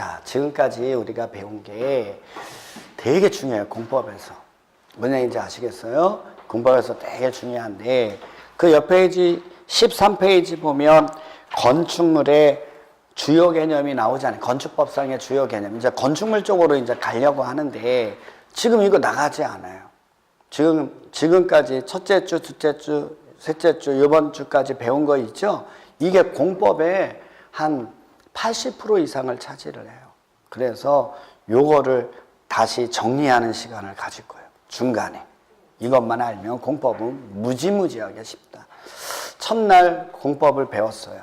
자, 지금까지 우리가 배운 게 되게 중요해요. 공법에서. 뭔 얘기인지 아시겠어요? 공법에서 되게 중요한데 그 옆 페이지 13페이지 보면 건축물의 주요 개념이 나오잖아요. 건축법상의 주요 개념. 이제 건축물 쪽으로 이제 가려고 하는데 지금 이거 나가지 않아요. 지금까지 첫째 주, 둘째 주, 셋째 주, 이번 주까지 배운 거 있죠? 이게 공법의 한 80% 이상을 차지를 해요. 그래서 요거를 다시 정리하는 시간을 가질 거예요. 중간에. 이것만 알면 공법은 무지무지하게 쉽다. 첫날 공법을 배웠어요.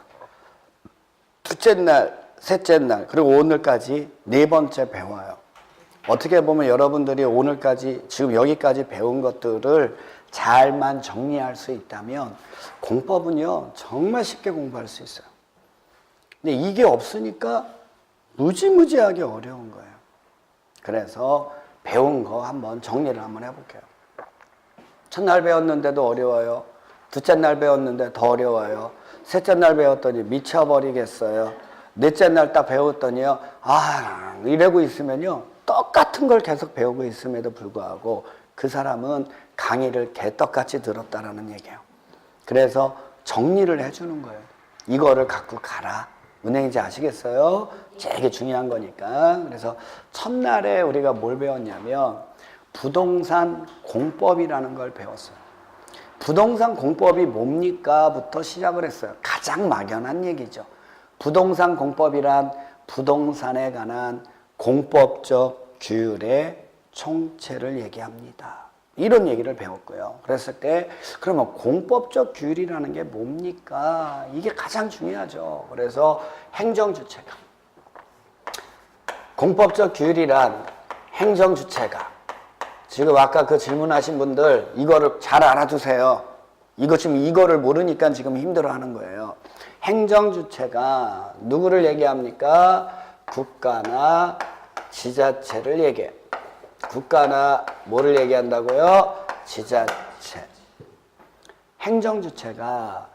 둘째 날, 셋째 날, 그리고 오늘까지 네 번째 배워요. 어떻게 보면 여러분들이 오늘까지, 지금 여기까지 배운 것들을 잘만 정리할 수 있다면 공법은요, 정말 쉽게 공부할 수 있어요. 근데 이게 없으니까 무지무지하게 어려운 거예요. 그래서 배운 거 한번 정리를 한번 해볼게요. 첫날 배웠는데도 어려워요. 둘째 날 배웠는데 더 어려워요. 셋째 날 배웠더니 미쳐버리겠어요. 넷째 날 딱 배웠더니요, 이러고 있으면요, 똑같은 걸 계속 배우고 있음에도 불구하고 그 사람은 강의를 개떡같이 들었다라는 얘기예요. 그래서 정리를 해주는 거예요. 이거를 갖고 가라. 은행인지 아시겠어요? 되게 중요한 거니까. 그래서 첫날에 우리가 뭘 배웠냐면 부동산 공법이라는 걸 배웠어요. 부동산 공법이 뭡니까? 부터 시작을 했어요. 가장 막연한 얘기죠. 부동산 공법이란 부동산에 관한 공법적 규율의 총체를 얘기합니다. 이런 얘기를 배웠고요. 그랬을 때 그러면 공법적 규율이라는 게 뭡니까? 이게 가장 중요하죠. 그래서 행정주체가, 공법적 규율이란 행정주체가, 지금 아까 그 질문하신 분들 이거를 잘 알아두세요. 이거를 모르니까 지금 힘들어하는 거예요. 행정주체가 누구를 얘기합니까? 국가나 지자체를 얘기해요. 국가나 뭐를 얘기한다고요? 지자체. 행정주체가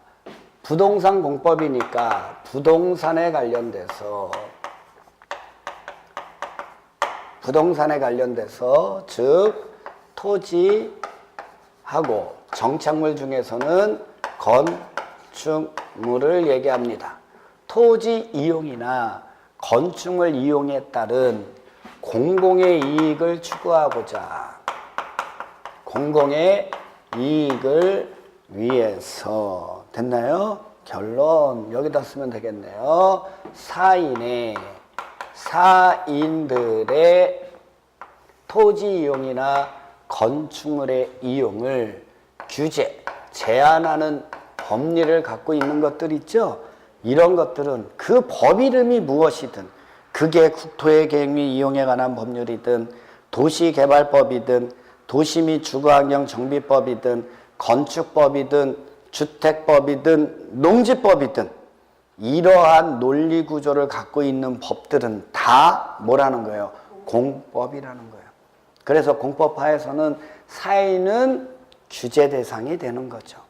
부동산 공법이니까 부동산에 관련돼서 즉 토지하고 정착물 중에서는 건축물을 얘기합니다. 토지 이용이나 건축물 이용에 따른 공공의 이익을 추구하고자 공공의 이익을 위해서 됐나요? 결론 여기다 쓰면 되겠네요. 사인들의 토지 이용이나 건축물의 이용을 제한하는 법리를 갖고 있는 것들 있죠? 이런 것들은 그 법 이름이 무엇이든 그게 국토의 계획 및 이용에 관한 법률이든 도시개발법이든 도시 및 주거환경 정비법이든 건축법이든 주택법이든 농지법이든 이러한 논리구조를 갖고 있는 법들은 다 뭐라는 거예요? 공법이라는 거예요. 그래서 공법하에서는 사인은 규제 대상이 되는 거죠.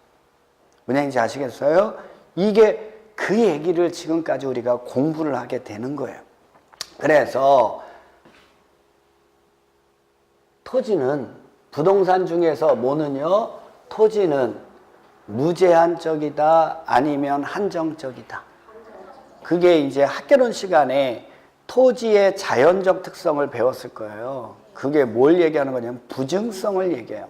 무슨 얘기인지 아시겠어요? 이게 그 얘기를 지금까지 우리가 공부를 하게 되는 거예요. 그래서 토지는 부동산 중에서 뭐는요? 토지는 무제한적이다 아니면 한정적이다. 그게 이제 학개론 시간에 토지의 자연적 특성을 배웠을 거예요. 그게 뭘 얘기하는 거냐면 부증성을 얘기해요.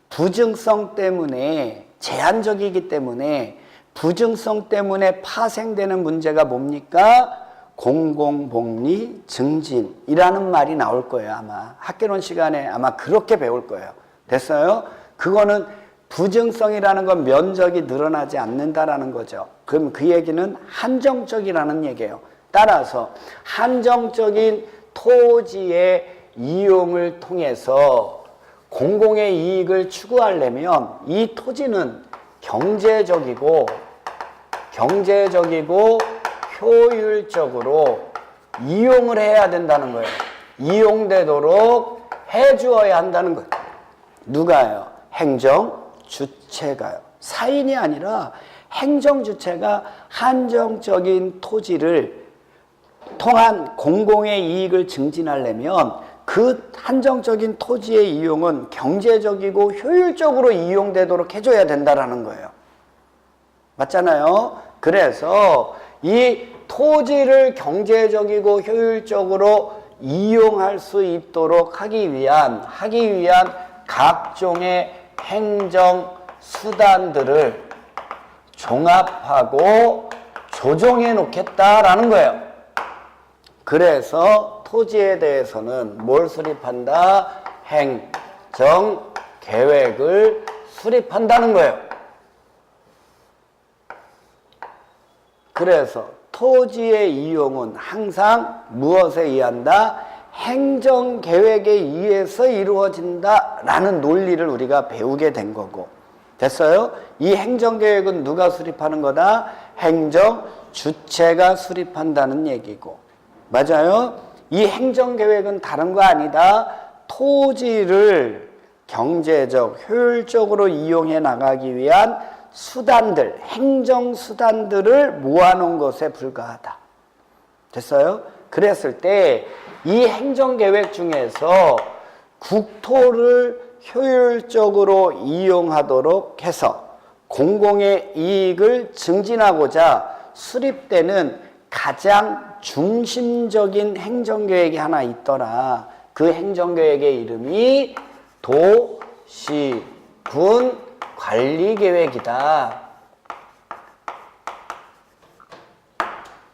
부증성 때문에 제한적이기 때문에 부증성 때문에 파생되는 문제가 뭡니까? 공공복리 증진이라는 말이 나올 거예요. 아마 학개론 시간에 아마 그렇게 배울 거예요. 됐어요? 그거는 부증성이라는 건 면적이 늘어나지 않는다라는 거죠. 그럼 그 얘기는 한정적이라는 얘기예요. 따라서 한정적인 토지의 이용을 통해서 공공의 이익을 추구하려면 이 토지는 경제적이고 효율적으로 이용을 해야 된다는 거예요. 이용되도록 해주어야 한다는 거예요. 누가요? 행정주체가요. 사인이 아니라 행정주체가 한정적인 토지를 통한 공공의 이익을 증진하려면 그 한정적인 토지의 이용은 경제적이고 효율적으로 이용되도록 해줘야 된다라는 거예요. 맞잖아요. 그래서 이 토지를 경제적이고 효율적으로 이용할 수 있도록 하기 위한 각종의 행정 수단들을 종합하고 조정해 놓겠다라는 거예요. 그래서 토지에 대해서는 뭘 수립한다? 행정 계획을 수립한다는 거예요. 그래서 토지의 이용은 항상 무엇에 의한다? 행정 계획에 의해서 이루어진다라는 논리를 우리가 배우게 된 거고. 됐어요? 이 행정 계획은 누가 수립하는 거다? 행정 주체가 수립한다는 얘기고. 맞아요? 이 행정 계획은 다른 거 아니다. 토지를 경제적, 효율적으로 이용해 나가기 위한 수단들, 행정 수단들을 모아놓은 것에 불과하다. 됐어요? 그랬을 때 이 행정 계획 중에서 국토를 효율적으로 이용하도록 해서 공공의 이익을 증진하고자 수립되는 가장 중심적인 행정계획이 하나 있더라. 그 행정계획의 이름이 도시군관리계획이다.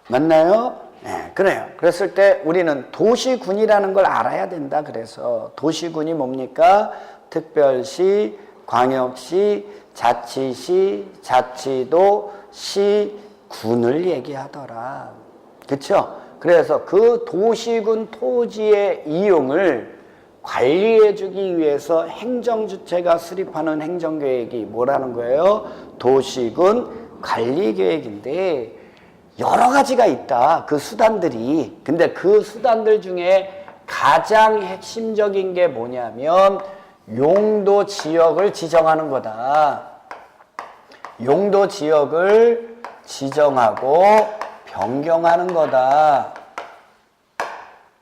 맞나요? 네, 그래요. 그랬을 때 우리는 도시군이라는 걸 알아야 된다. 그래서 도시군이 뭡니까? 특별시, 광역시, 자치시, 자치도, 시, 군을 얘기하더라. 그쵸? 그래서 그 도시군 토지의 이용을 관리해주기 위해서 행정주체가 수립하는 행정계획이 뭐라는 거예요? 도시군 관리계획인데 여러 가지가 있다. 그 수단들이. 근데 그 수단들 중에 가장 핵심적인 게 뭐냐면 용도 지역을 지정하는 거다. 용도 지역을 지정하고 변경하는 거다.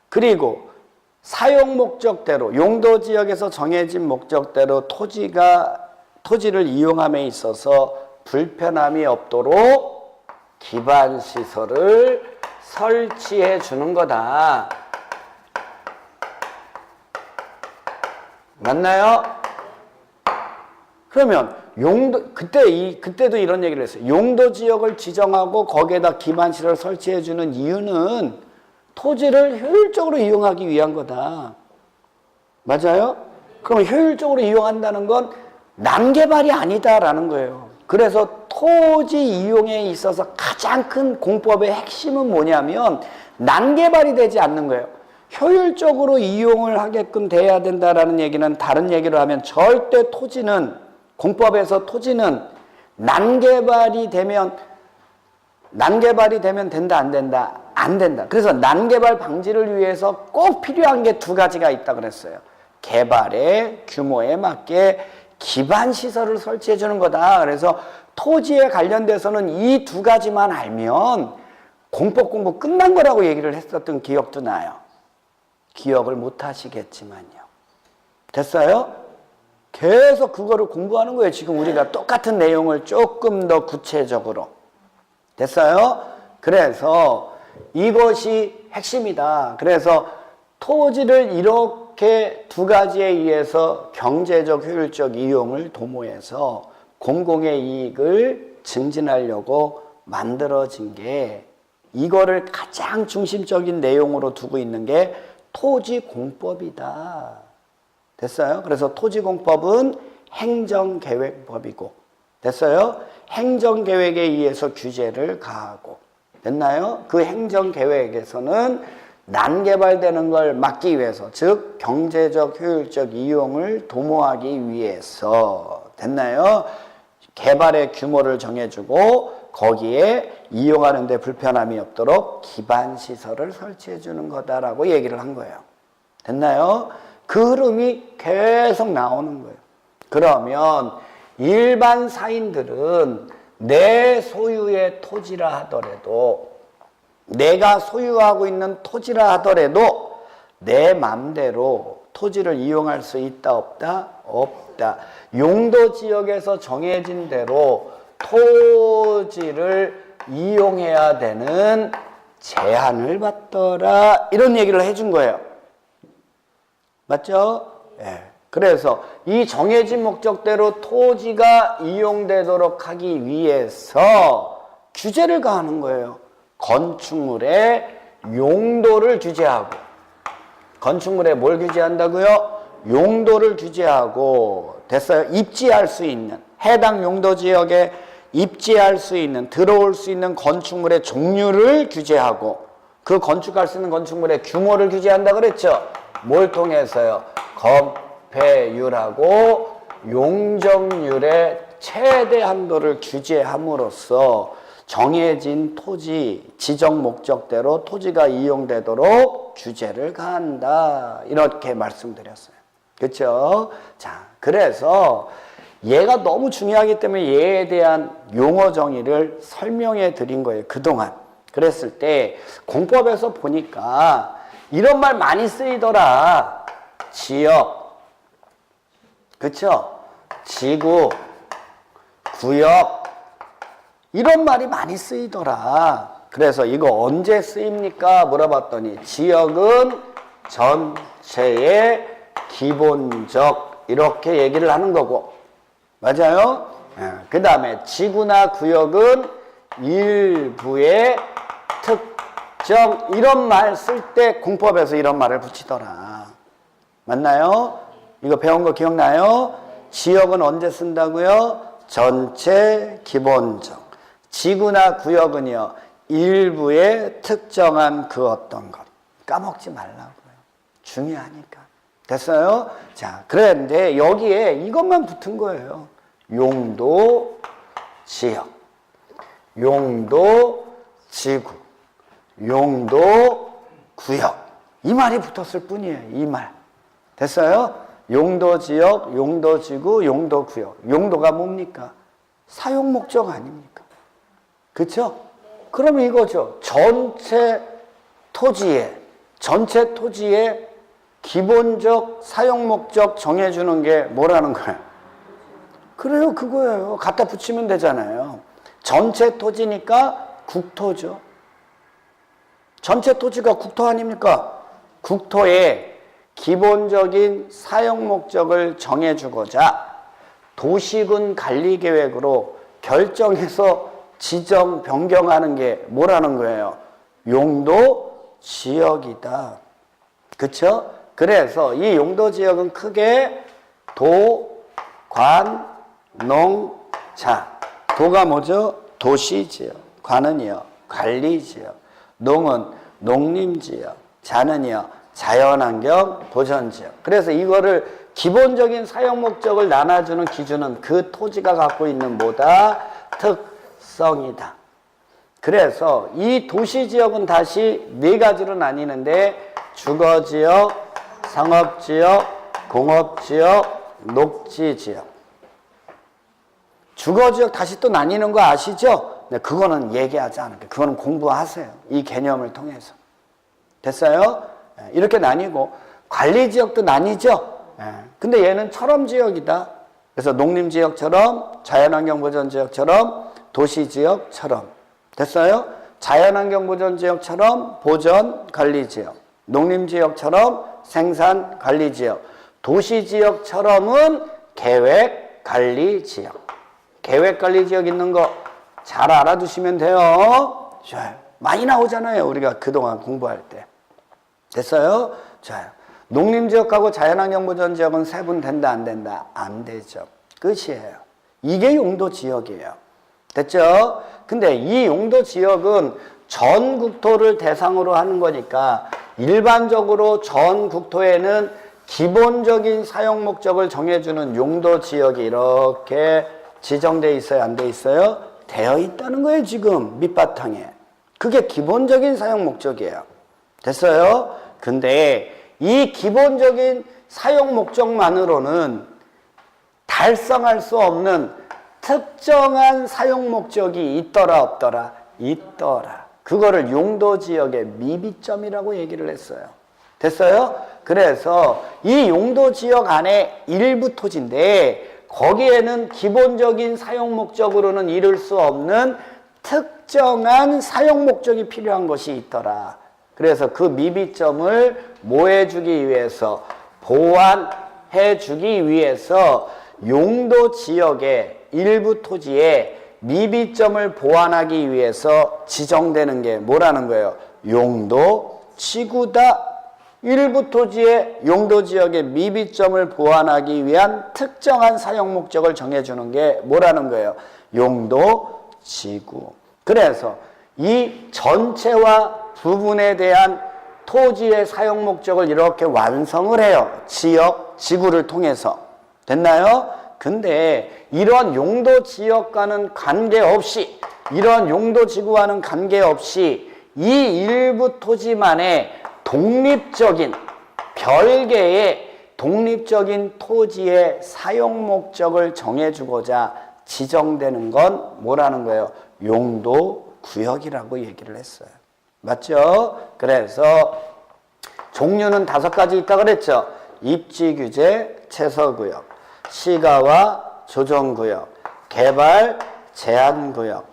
그리고 사용 목적대로 용도 지역에서 정해진 목적대로 토지를 이용함에 있어서 불편함이 없도록 기반 시설을 설치해 주는 거다. 맞나요? 그러면 그때도 이런 얘기를 했어요. 용도 지역을 지정하고 거기에다 기반 시설을 설치해 주는 이유는 토지를 효율적으로 이용하기 위한 거다. 맞아요? 그럼 효율적으로 이용한다는 건 난개발이 아니다라는 거예요. 그래서 토지 이용에 있어서 가장 큰 공법의 핵심은 뭐냐면 난개발이 되지 않는 거예요. 효율적으로 이용을 하게끔 돼야 된다라는 얘기는 다른 얘기로 하면 절대 공법에서 토지는 난개발이 되면 된다, 안 된다? 안 된다. 그래서 난개발 방지를 위해서 꼭 필요한 게 두 가지가 있다 그랬어요. 개발의 규모에 맞게 기반 시설을 설치해 주는 거다. 그래서 토지에 관련돼서는 이 두 가지만 알면 공법 공부 끝난 거라고 얘기를 했었던 기억도 나요. 기억을 못 하시겠지만요. 됐어요? 계속 그거를 공부하는 거예요. 지금 우리가 똑같은 내용을 조금 더 구체적으로. 됐어요? 그래서 이것이 핵심이다. 그래서 토지를 이렇게 두 가지에 의해서 경제적 효율적 이용을 도모해서 공공의 이익을 증진하려고 만들어진 게 이거를 가장 중심적인 내용으로 두고 있는 게 토지공법이다. 됐어요? 그래서 토지공법은 행정계획법이고, 됐어요? 행정계획에 의해서 규제를 가하고, 됐나요? 그 행정계획에서는 난개발되는 걸 막기 위해서, 즉 경제적 효율적 이용을 도모하기 위해서, 됐나요? 개발의 규모를 정해주고 거기에 이용하는 데 불편함이 없도록 기반시설을 설치해 주는 거다라고 얘기를 한 거예요. 됐나요? 그 흐름이 계속 나오는 거예요. 그러면 일반 사인들은 내 소유의 토지라 하더라도 내가 소유하고 있는 토지라 하더라도 내 맘대로 토지를 이용할 수 있다 없다? 없다. 용도 지역에서 정해진 대로 토지를 이용해야 되는 제한을 받더라. 이런 얘기를 해준 거예요. 맞죠? 예. 그래서 이 정해진 목적대로 토지가 이용되도록 하기 위해서 규제를 가하는 거예요. 건축물의 용도를 규제하고. 건축물에 뭘 규제한다고요? 용도를 규제하고. 됐어요? 입지할 수 있는, 해당 용도 지역에 입지할 수 있는, 들어올 수 있는 건축물의 종류를 규제하고, 그 건축할 수 있는 건축물의 규모를 규제한다 그랬죠? 뭘 통해서요? 건폐율하고 용적률의 최대 한도를 규제함으로써 정해진 토지, 지정 목적대로 토지가 이용되도록 규제를 가한다. 이렇게 말씀드렸어요. 그렇죠? 자, 그래서 얘가 너무 중요하기 때문에 얘에 대한 용어 정의를 설명해 드린 거예요. 그동안. 그랬을 때 공법에서 보니까 이런 말 많이 쓰이더라. 지역, 그쵸? 지구, 구역, 이런 말이 많이 쓰이더라. 그래서 이거 언제 쓰입니까? 물어봤더니 지역은 전체의 기본적, 이렇게 얘기를 하는 거고, 맞아요? 그 다음에 지구나 구역은 일부의 특정, 이런 말 쓸 때 공법에서 이런 말을 붙이더라. 맞나요? 이거 배운 거 기억나요? 지역은 언제 쓴다고요? 전체 기본적. 지구나 구역은요, 일부의 특정한 그 어떤 것. 까먹지 말라고요. 중요하니까. 됐어요? 자, 그런데 여기에 이것만 붙은 거예요. 용도, 지역. 용도, 지구. 용도, 구역. 이 말이 붙었을 뿐이에요. 이 말. 됐어요? 용도, 지역, 용도, 지구, 용도, 구역. 용도가 뭡니까? 사용 목적 아닙니까? 그쵸? 그러면 이거죠. 전체 토지에 기본적 사용 목적 정해주는 게 뭐라는 거예요? 그래요, 그거예요. 갖다 붙이면 되잖아요. 전체 토지니까 국토죠. 전체 토지가 국토 아닙니까? 국토에 기본적인 사용 목적을 정해주고자 도시군 관리계획으로 결정해서 지정, 변경하는 게 뭐라는 거예요? 용도 지역이다. 그쵸? 그래서 이 용도 지역은 크게 도, 관, 농, 자. 도가 뭐죠? 도시지역. 관은요, 관리지역. 농은 농림지역. 자는요, 자연환경 보전지역. 그래서 이거를 기본적인 사용 목적을 나눠주는 기준은 그 토지가 갖고 있는 뭐다? 특성이다. 그래서 이 도시지역은 다시 네 가지로 나뉘는데 주거지역, 상업지역, 공업지역, 녹지지역. 주거지역 다시 또 나뉘는 거 아시죠? 네, 그거는 얘기하지 않을게요. 그거는 공부하세요. 이 개념을 통해서. 됐어요? 네, 이렇게 나뉘고 관리지역도 나뉘죠? 네, 근데 얘는 철험지역이다. 그래서 농림지역처럼 자연환경보전지역처럼 도시지역처럼. 됐어요? 자연환경보전지역처럼 보전관리지역. 농림지역처럼 생산관리지역. 도시지역처럼은 계획관리지역. 계획관리지역 있는 거 잘 알아두시면 돼요. 좋아요. 많이 나오잖아요. 우리가 그동안 공부할 때. 됐어요? 좋아요. 농림지역하고 자연환경보전지역은 세분된다 안 된다? 안 되죠. 끝이에요. 이게 용도지역이에요. 됐죠? 근데 이 용도지역은 전 국토를 대상으로 하는 거니까 일반적으로 전 국토에는 기본적인 사용 목적을 정해주는 용도지역이 이렇게 지정돼 있어요? 안 돼 있어요? 되어 있다는 거예요, 지금 밑바탕에. 그게 기본적인 사용 목적이에요. 됐어요? 근데 이 기본적인 사용 목적만으로는 달성할 수 없는 특정한 사용 목적이 있더라 없더라? 있더라. 그거를 용도지역의 미비점이라고 얘기를 했어요. 됐어요? 그래서 이 용도지역 안에 일부 토지인데 거기에는 기본적인 사용 목적으로는 이룰 수 없는 특정한 사용 목적이 필요한 것이 있더라. 그래서 그 미비점을 뭐 해주기 위해서, 보완해주기 위해서 용도지역의 일부 토지에 미비점을 보완하기 위해서 지정되는 게 뭐라는 거예요? 용도지구다. 일부 토지의 용도지역의 미비점을 보완하기 위한 특정한 사용 목적을 정해주는 게 뭐라는 거예요? 용도지구. 그래서 이 전체와 부분에 대한 토지의 사용 목적을 이렇게 완성을 해요. 지역, 지구를 통해서. 됐나요? 근데 이런 용도지역과는 관계없이, 이런 용도지구와는 관계없이 이 일부 토지만의 독립적인, 별개의 독립적인 토지의 사용 목적을 정해주고자 지정되는 건 뭐라는 거예요? 용도구역이라고 얘기를 했어요. 맞죠? 그래서 종류는 5가지 있다 그랬죠? 입지규제, 채서구역, 시가와 조정구역, 개발, 제한구역,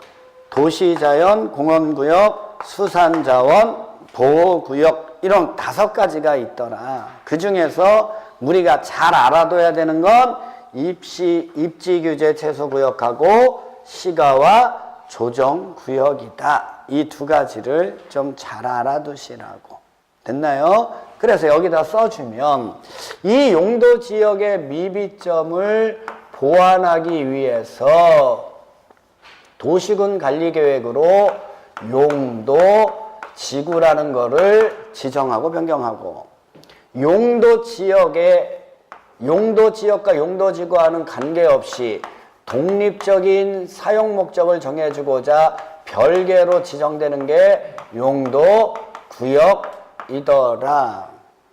도시자연, 공원구역, 수산자원, 보호구역, 이런 5가지가 있더라. 그 중에서 우리가 잘 알아둬야 되는 건 입지규제, 채소구역하고 시가와 조정구역이다. 이 2가지를 좀 잘 알아두시라고. 됐나요? 그래서 여기다 써주면 이 용도지역의 미비점을 보완하기 위해서 도시군 관리계획으로 용도지구라는 거를 지정하고 변경하고, 용도지역과 용도지구와는 관계없이 독립적인 사용 목적을 정해주고자 별개로 지정되는 게 용도구역이더라.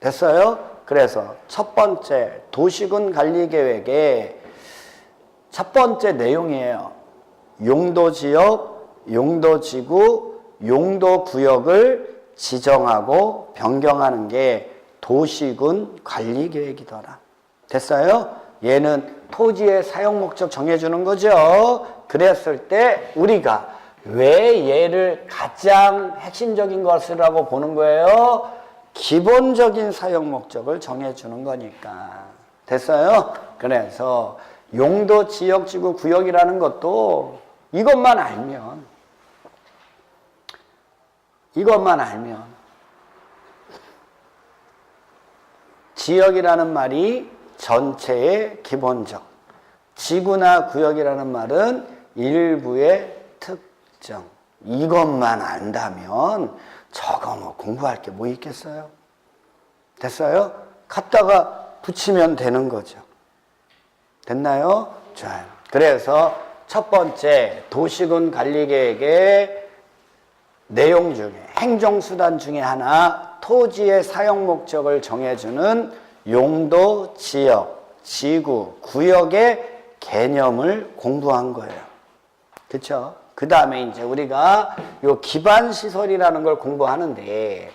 됐어요? 그래서 첫 번째 도시군 관리계획의 첫 번째 내용이에요. 용도지역, 용도지구, 용도구역을 지정하고 변경하는 게 도시군 관리계획이더라. 됐어요? 얘는 토지의 사용 목적 정해주는 거죠. 그랬을 때 우리가 왜 얘를 가장 핵심적인 것이라고 보는 거예요? 기본적인 사용 목적을 정해주는 거니까. 됐어요? 그래서 용도, 지역, 지구, 구역이라는 것도 이것만 알면 지역이라는 말이 전체의 기본적, 지구나 구역이라는 말은 일부의 특정. 이것만 안다면 저거 뭐 공부할 게 뭐 있겠어요? 됐어요? 갖다가 붙이면 되는 거죠. 됐나요? 좋아요. 그래서 첫 번째 도시군 관리계획의 내용 중에, 행정수단 중에 하나, 토지의 사용 목적을 정해주는 용도, 지역, 지구, 구역의 개념을 공부한 거예요. 그쵸? 그 다음에 이제 우리가 요 기반시설이라는 걸 공부하는데,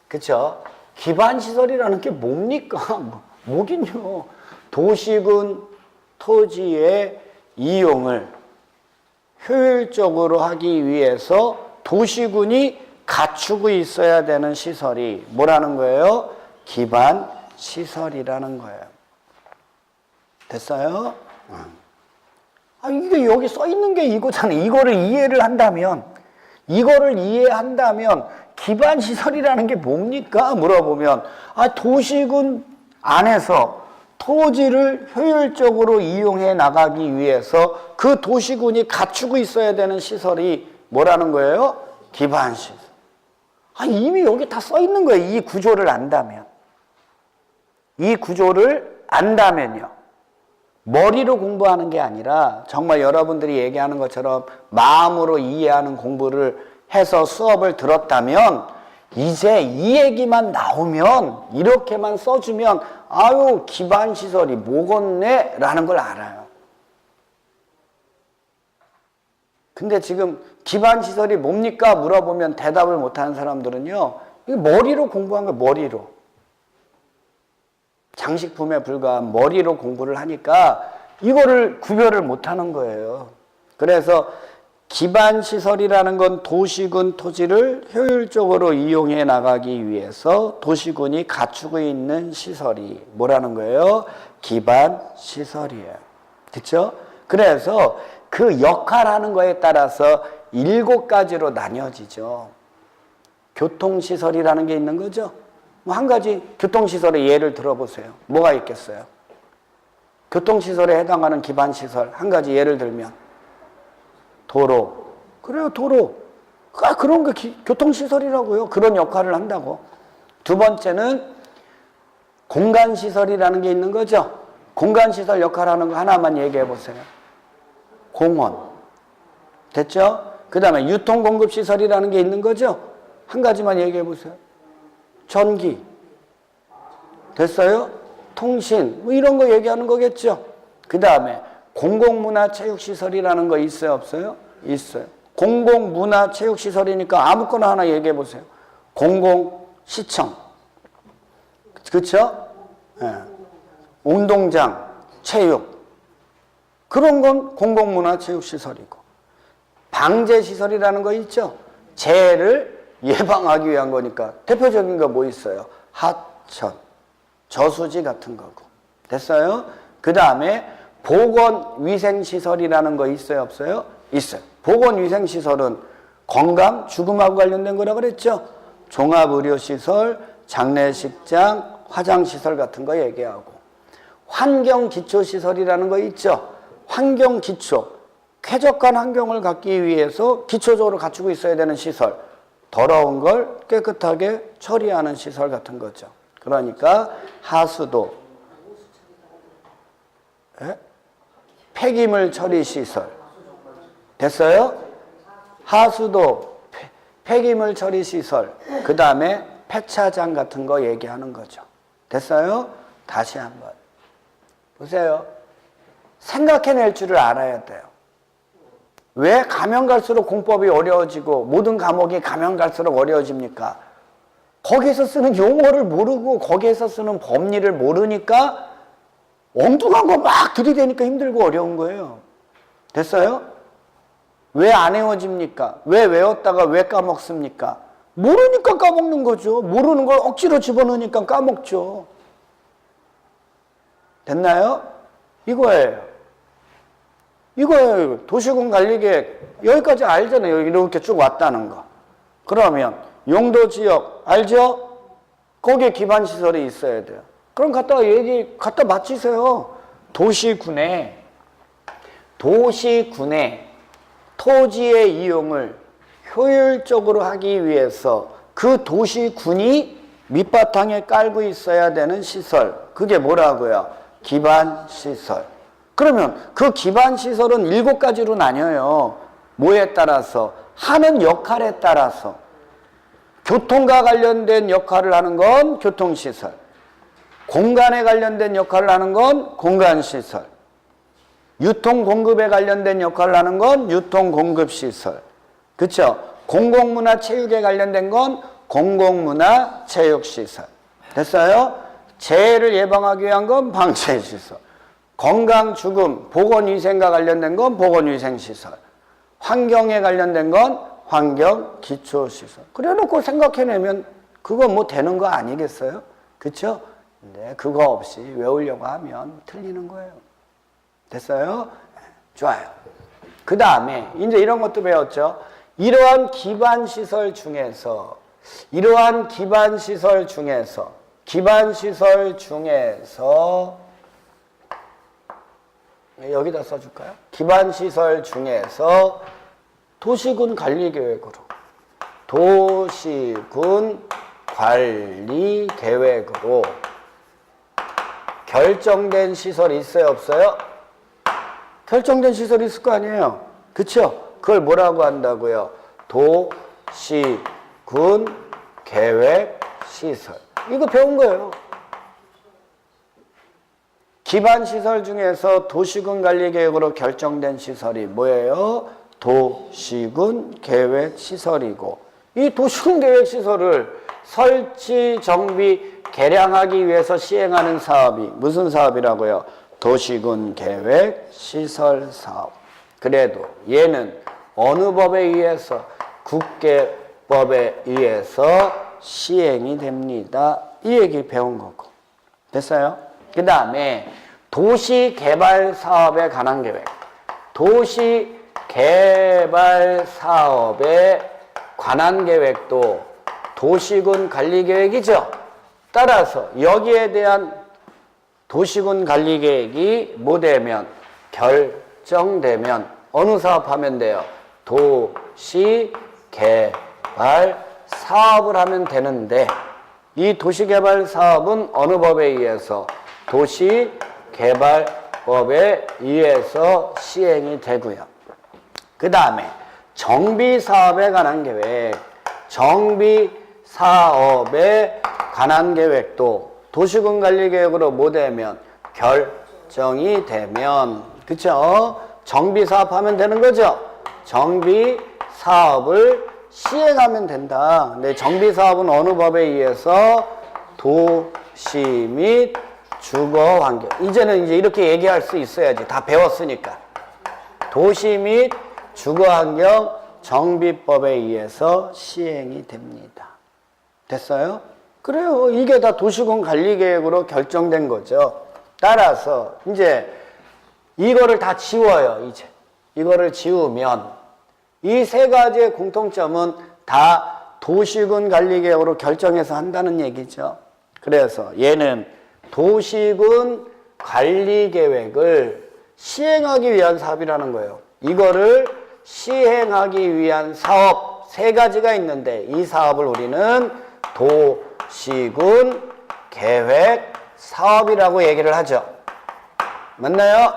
그쵸? 기반시설이라는 게 뭡니까? 뭐긴요. 도시군 토지의 이용을 효율적으로 하기 위해서 도시군이 갖추고 있어야 되는 시설이 뭐라는 거예요? 기반시설이라는 거예요. 됐어요? 이게 여기 써 있는 게 이거잖아요. 이거를 이해한다면 기반시설이라는 게 뭡니까? 물어보면, 도시군 안에서 토지를 효율적으로 이용해 나가기 위해서 그 도시군이 갖추고 있어야 되는 시설이 뭐라는 거예요? 기반시설. 이미 여기 다 써 있는 거예요. 이 구조를 안다면요. 머리로 공부하는 게 아니라 정말 여러분들이 얘기하는 것처럼 마음으로 이해하는 공부를 해서 수업을 들었다면 이제 이 얘기만 나오면, 이렇게만 써주면 기반시설이 뭐겠네? 라는 걸 알아요. 근데 지금 기반시설이 뭡니까? 물어보면 대답을 못하는 사람들은요, 이거 머리로 공부한 거예요, 머리로. 장식품에 불과한 머리로 공부를 하니까 이거를 구별을 못하는 거예요. 그래서 기반시설이라는 건 도시군 토지를 효율적으로 이용해 나가기 위해서 도시군이 갖추고 있는 시설이 뭐라는 거예요? 기반시설이에요. 그렇죠? 그래서 그 역할하는 거에 따라서 7가지로 나뉘어지죠. 교통시설이라는 게 있는 거죠. 뭐 한 가지 교통시설의 예를 들어보세요. 뭐가 있겠어요? 교통시설에 해당하는 기반시설 한 가지 예를 들면 도로. 그래요, 도로. 그런 게 교통시설이라고요. 그런 역할을 한다고. 두 번째는 공간시설이라는 게 있는 거죠. 공간시설 역할하는 거 하나만 얘기해 보세요. 공원. 됐죠? 그 다음에 유통공급시설이라는 게 있는 거죠. 한 가지만 얘기해 보세요. 전기. 됐어요? 통신. 뭐 이런 거 얘기하는 거겠죠. 그 다음에 공공문화체육시설이라는 거 있어요, 없어요? 있어요. 공공문화체육시설이니까 아무거나 하나 얘기해 보세요. 공공시청. 그렇죠? 예. 운동장, 체육. 그런 건 공공문화체육시설이고. 방제시설이라는 거 있죠? 재해를 예방하기 위한 거니까 대표적인 거 뭐 있어요? 하천, 저수지 같은 거고. 됐어요? 그 다음에 보건위생시설이라는 거 있어요, 없어요? 있어요. 보건위생시설은 건강, 죽음하고 관련된 거라 그랬죠? 종합의료시설, 장례식장, 화장시설 같은 거 얘기하고. 환경기초시설이라는 거 있죠? 환경기초, 쾌적한 환경을 갖기 위해서 기초적으로 갖추고 있어야 되는 시설. 더러운 걸 깨끗하게 처리하는 시설 같은 거죠. 그러니까 하수도, 폐기물 처리 시설. 됐어요? 하수도, 폐기물 처리 시설. 그 다음에 폐차장 같은 거 얘기하는 거죠. 됐어요? 다시 한번 보세요. 생각해낼 줄을 알아야 돼요. 왜 가면 갈수록 공법이 어려워지고 모든 과목이 가면 갈수록 어려워집니까? 거기에서 쓰는 용어를 모르고 거기에서 쓰는 법리를 모르니까 엉뚱한 거 막 들이대니까 힘들고 어려운 거예요. 됐어요? 왜 안 외워집니까? 왜 외웠다가 왜 까먹습니까? 모르니까 까먹는 거죠. 모르는 걸 억지로 집어넣으니까 까먹죠. 됐나요? 이거예요. 이거예요. 도시군 관리계획 여기까지 알잖아요. 이렇게 쭉 왔다는 거. 그러면 용도지역 알죠? 거기에 기반시설이 있어야 돼요. 그럼 갖다 맞히세요. 도시군의 토지의 이용을 효율적으로 하기 위해서 그 도시군이 밑바탕에 깔고 있어야 되는 시설. 그게 뭐라고요? 기반시설. 그러면 그 기반시설은 7가지로 나뉘어요. 뭐에 따라서? 하는 역할에 따라서. 교통과 관련된 역할을 하는 건 교통시설. 공간에 관련된 역할을 하는 건 공간시설. 유통공급에 관련된 역할을 하는 건 유통공급시설. 그렇죠? 공공문화체육에 관련된 건 공공문화체육시설. 됐어요? 재해를 예방하기 위한 건 방제시설. 건강, 죽음, 보건위생과 관련된 건 보건위생시설. 환경에 관련된 건 환경기초시설. 그래 놓고 생각해내면 그거 뭐 되는 거 아니겠어요? 그쵸? 근데 그거 없이 외우려고 하면 틀리는 거예요. 됐어요? 좋아요. 그 다음에 이제 이런 것도 배웠죠. 이러한 기반시설 중에서 여기다 써줄까요? 기반시설 중에서 도시군 관리계획으로 결정된 시설이 있어요, 없어요? 결정된 시설이 있을 거 아니에요. 그쵸? 그걸 뭐라고 한다고요? 도시군계획시설. 이거 배운 거예요. 기반시설 중에서 도시군 관리계획으로 결정된 시설이 뭐예요? 도시군 계획시설이고, 이 도시군 계획시설을 설치, 정비, 개량하기 위해서 시행하는 사업이 무슨 사업이라고요? 도시군 계획시설 사업. 그래도 얘는 어느 법에 의해서? 국계법에 의해서 시행이 됩니다. 이 얘기 배운 거고. 됐어요? 그 다음에 도시개발 사업에 관한 계획. 도시개발 사업에 관한 계획도 도시군 관리계획이죠. 따라서 여기에 대한 도시군 관리계획이 뭐 되면? 결정되면 어느 사업하면 돼요? 도시개발 사업을 하면 되는데, 이 도시개발 사업은 어느 법에 의해서? 도시개발법에 의해서 시행이 되고요. 그 다음에 정비사업에 관한 계획. 정비사업에 관한 계획도 도시군 관리계획으로 뭐 되면? 결정이 되면, 그쵸? 정비사업 하면 되는 거죠? 정비사업을 시행하면 된다. 근데 정비사업은 어느 법에 의해서? 도시 및 주거환경. 이제는 이제 이렇게 얘기할 수 있어야지. 다 배웠으니까. 도시 및 주거환경 정비법에 의해서 시행이 됩니다. 됐어요? 그래요. 이게 다 도시군 관리계획으로 결정된 거죠. 따라서 이제 이거를 다 지워요. 이제 이거를 지우면 이 세 가지의 공통점은 다 도시군 관리계획으로 결정해서 한다는 얘기죠. 그래서 얘는 도시군 관리계획을 시행하기 위한 사업이라는 거예요. 이거를 시행하기 위한 사업 세 가지가 있는데, 이 사업을 우리는 도시군 계획 사업이라고 얘기를 하죠. 맞나요?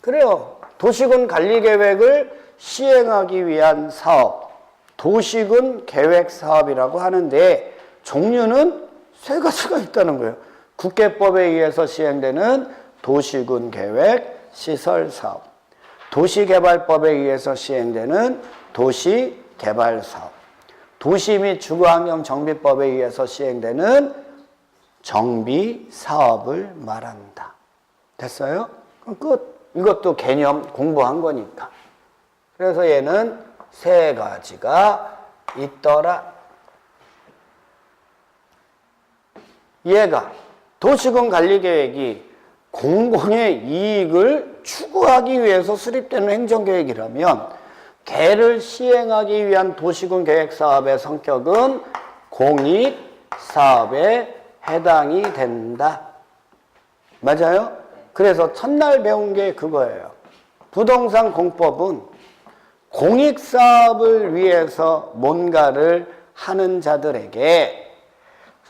그래요. 도시군 관리계획을 시행하기 위한 사업, 도시군 계획 사업이라고 하는데, 종류는 세 가지가 있다는 거예요. 국계법에 의해서 시행되는 도시군 계획 시설 사업, 도시개발법에 의해서 시행되는 도시개발 사업, 도시 및 주거환경 정비법에 의해서 시행되는 정비 사업을 말한다. 됐어요? 끝. 이것도 개념 공부한 거니까. 그래서 얘는 세 가지가 있더라. 얘가 도시군 관리계획이 공공의 이익을 추구하기 위해서 수립되는 행정계획이라면, 걔를 시행하기 위한 도시군 계획사업의 성격은 공익사업에 해당이 된다. 맞아요? 그래서 첫날 배운 게 그거예요. 부동산 공법은 공익사업을 위해서 뭔가를 하는 자들에게,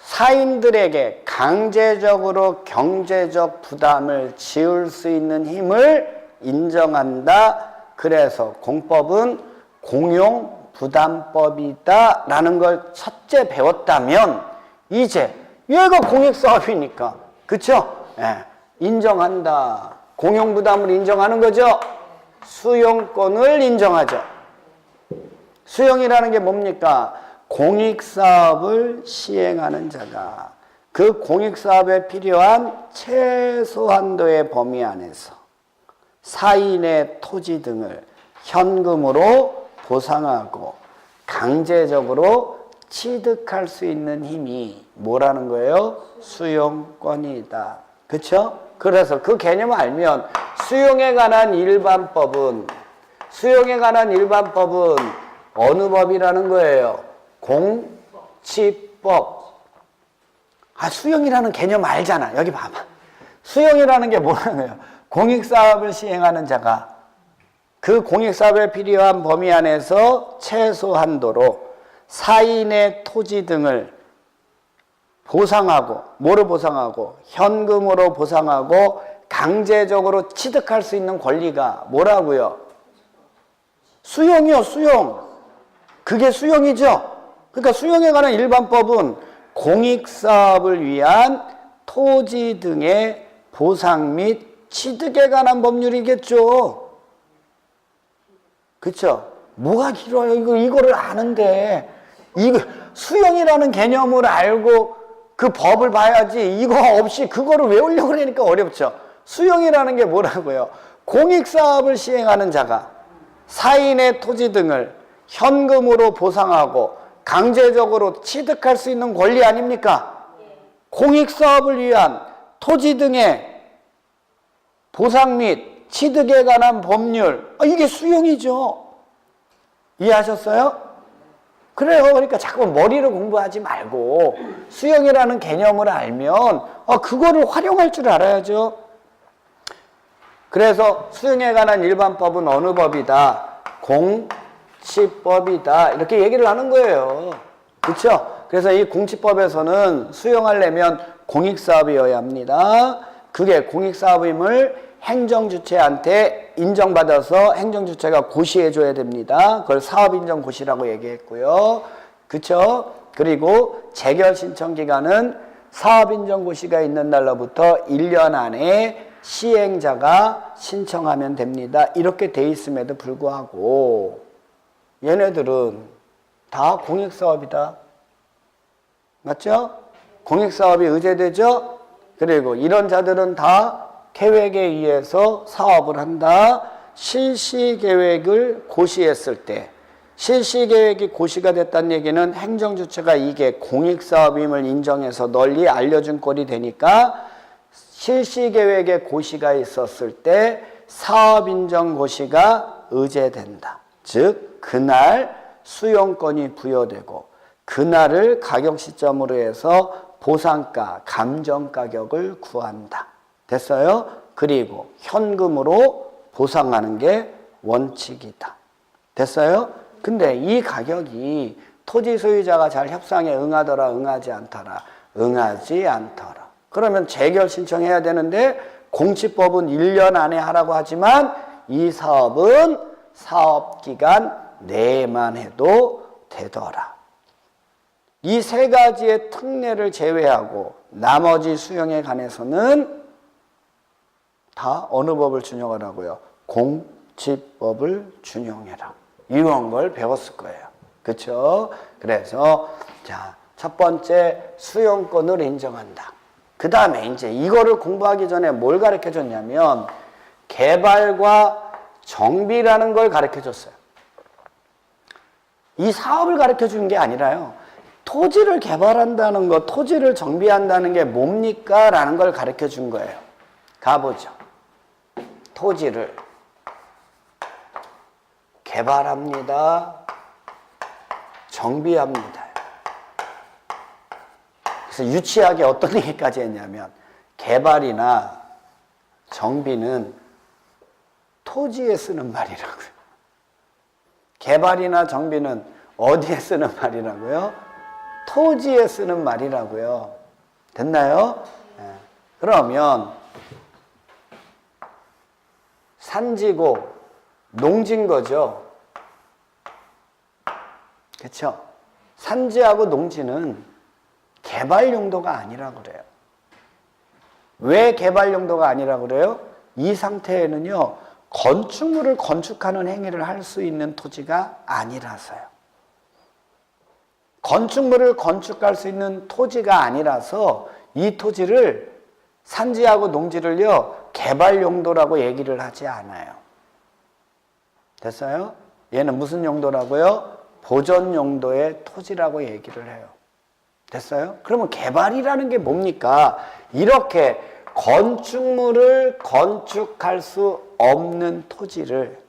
사인들에게 강제적으로 경제적 부담을 지을 수 있는 힘을 인정한다. 그래서 공법은 공용부담법이다 라는 걸 첫째 배웠다면, 이제 얘가 공익사업이니까, 그쵸? 예, 인정한다. 공용부담을 인정하는 거죠. 수용권을 인정하죠. 수용이라는 게 뭡니까? 공익사업을 시행하는 자가 그 공익사업에 필요한 최소한도의 범위 안에서 사인의 토지 등을 현금으로 보상하고 강제적으로 취득할 수 있는 힘이 뭐라는 거예요? 수용권이다. 그렇죠? 그래서 그 개념을 알면 수용에 관한 일반법은 어느 법이라는 거예요? 공치법. 수용이라는 개념 알잖아. 여기 봐봐. 수용이라는 게 뭐라는 거예요? 공익사업을 시행하는 자가 그 공익사업에 필요한 범위 안에서 최소한도로 사인의 토지 등을 보상하고, 뭐로 보상하고? 현금으로 보상하고 강제적으로 취득할 수 있는 권리가 뭐라고요? 수용이요, 수용. 그게 수용이죠. 그러니까 수용에 관한 일반법은 공익사업을 위한 토지 등의 보상 및 취득에 관한 법률이겠죠. 그쵸? 뭐가 길어요? 이거를 아는데. 이거, 수용이라는 개념을 알고 그 법을 봐야지. 이거 없이 그거를 외우려고 그러니까 어렵죠. 수용이라는 게 뭐라고요? 공익사업을 시행하는 자가 사인의 토지 등을 현금으로 보상하고 강제적으로 취득할 수 있는 권리 아닙니까? 공익사업을 위한 토지 등의 보상 및 취득에 관한 법률, 이게 수용이죠. 이해하셨어요? 그래요. 그러니까 자꾸 머리로 공부하지 말고 수용이라는 개념을 알면 그거를 활용할 줄 알아야죠. 그래서 수용에 관한 일반법은 어느 법이다? 공치법이다. 이렇게 얘기를 하는 거예요. 그렇죠? 그래서 이 공치법에서는 수용하려면 공익사업이어야 합니다. 그게 공익사업임을 행정주체한테 인정받아서 행정주체가 고시해줘야 됩니다. 그걸 사업인정고시라고 얘기했고요. 그쵸? 그리고 재결신청기간은 사업인정고시가 있는 날로부터 1년 안에 시행자가 신청하면 됩니다. 이렇게 돼 있음에도 불구하고 얘네들은 다 공익사업이다. 맞죠? 공익사업이 의제되죠? 그리고 이런 자들은 다 계획에 의해서 사업을 한다. 실시계획을 고시했을 때 실시계획이 고시가 됐다는 얘기는 행정주체가 이게 공익사업임을 인정해서 널리 알려준 꼴이 되니까 실시계획에 고시가 있었을 때 사업인정고시가 의제된다. 즉 그날 수용권이 부여되고 그날을 가격시점으로 해서 보상가, 감정가격을 구한다. 됐어요? 그리고 현금으로 보상하는 게 원칙이다. 됐어요? 근데 이 가격이 토지 소유자가 잘 협상에 응하더라, 응하지 않더라, 응하지 않더라. 그러면 재결 신청해야 되는데 공치법은 1년 안에 하라고 하지만 이 사업은 사업기간 내에만 해도 되더라. 이 세 가지의 특례를 제외하고 나머지 수용에 관해서는 다 어느 법을 준용하라고요? 공치법을 준용해라. 이런 걸 배웠을 거예요. 그렇죠? 그래서 자, 첫 번째 수용권을 인정한다. 그 다음에 이제 이거를 공부하기 전에 뭘 가르쳐 줬냐면 개발과 정비라는 걸 가르쳐 줬어요. 이 사업을 가르쳐 준 게 아니라요. 토지를 개발한다는 거, 토지를 정비한다는 게 뭡니까? 라는 걸 가르쳐 준 거예요. 가보죠. 토지를 개발합니다. 정비합니다. 그래서 유치하게 어떤 얘기까지 했냐면 개발이나 정비는 토지에 쓰는 말이라고요. 개발이나 정비는 어디에 쓰는 말이라고요? 토지에 쓰는 말이라고요. 됐나요? 네. 그러면 산지고 농지인 거죠. 그렇죠? 산지하고 농지는 개발 용도가 아니라 그래요. 왜 개발 용도가 아니라 그래요? 이 상태에는요. 건축물을 건축하는 행위를 할 수 있는 토지가 아니라서요. 건축물을 건축할 수 있는 토지가 아니라서 이 토지를 산지하고 농지를요. 개발 용도라고 얘기를 하지 않아요. 됐어요? 얘는 무슨 용도라고요? 보존 용도의 토지라고 얘기를 해요. 됐어요? 그러면 개발이라는 게 뭡니까? 이렇게 건축물을 건축할 수 없는 토지를,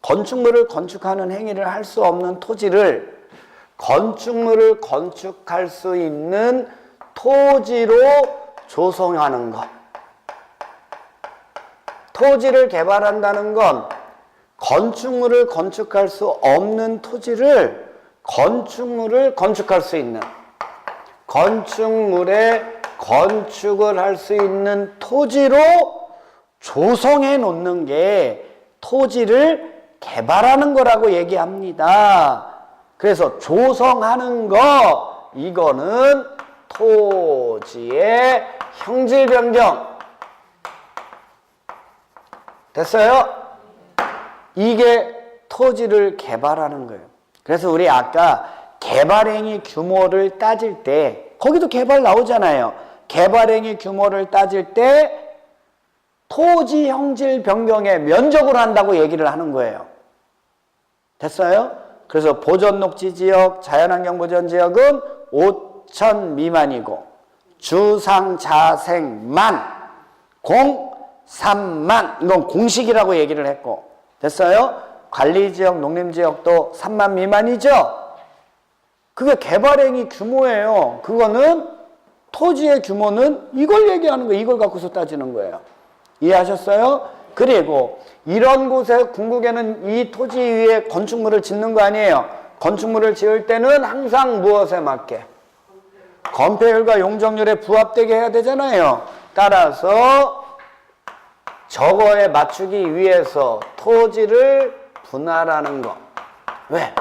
건축물을 건축하는 행위를 할 수 없는 토지를 건축물을 건축할 수 있는 토지로 조성하는 것. 토지를 개발한다는 건 건축물을 건축할 수 없는 토지를 건축물을 건축할 수 있는, 건축물에 건축을 할 수 있는 토지로 조성해 놓는 게 토지를 개발하는 거라고 얘기합니다. 그래서 조성하는 거, 이거는 토지의 형질 변경. 됐어요? 이게 토지를 개발하는 거예요. 그래서 우리 아까 개발행위 규모를 따질 때 거기도 개발 나오잖아요. 개발행위 규모를 따질 때 토지 형질 변경의 면적으로 한다고 얘기를 하는 거예요. 됐어요? 그래서 보존녹지지역, 자연환경보전지역은 5천 미만이고 주상자생만, 공3만, 이건 공식이라고 얘기를 했고, 됐어요? 관리지역, 농림지역도 3만 미만이죠? 그게 개발행위 규모예요. 그거는 토지의 규모는 이걸 얘기하는 거예요. 이걸 갖고서 따지는 거예요. 이해하셨어요? 그리고 이런 곳에 궁극에는 이 토지 위에 건축물을 짓는 거 아니에요. 건축물을 지을 때는 항상 무엇에 맞게? 건폐율과 용적률에 부합되게 해야 되잖아요. 따라서 저거에 맞추기 위해서 토지를 분할하는 거. 왜?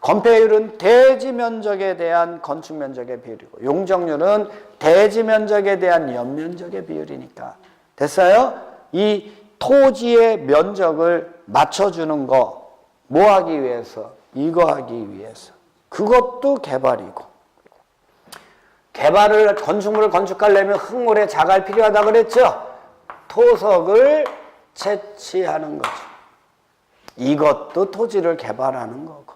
건폐율은 대지 면적에 대한 건축 면적의 비율이고 용적률은 대지 면적에 대한 연면적의 비율이니까. 됐어요? 이 토지의 면적을 맞춰주는 거 뭐 하기 위해서? 이거 하기 위해서. 그것도 개발이고. 개발을 건축물을 건축하려면 흙모래 자갈 필요하다 그랬죠? 토석을 채취하는 거죠. 이것도 토지를 개발하는 거고.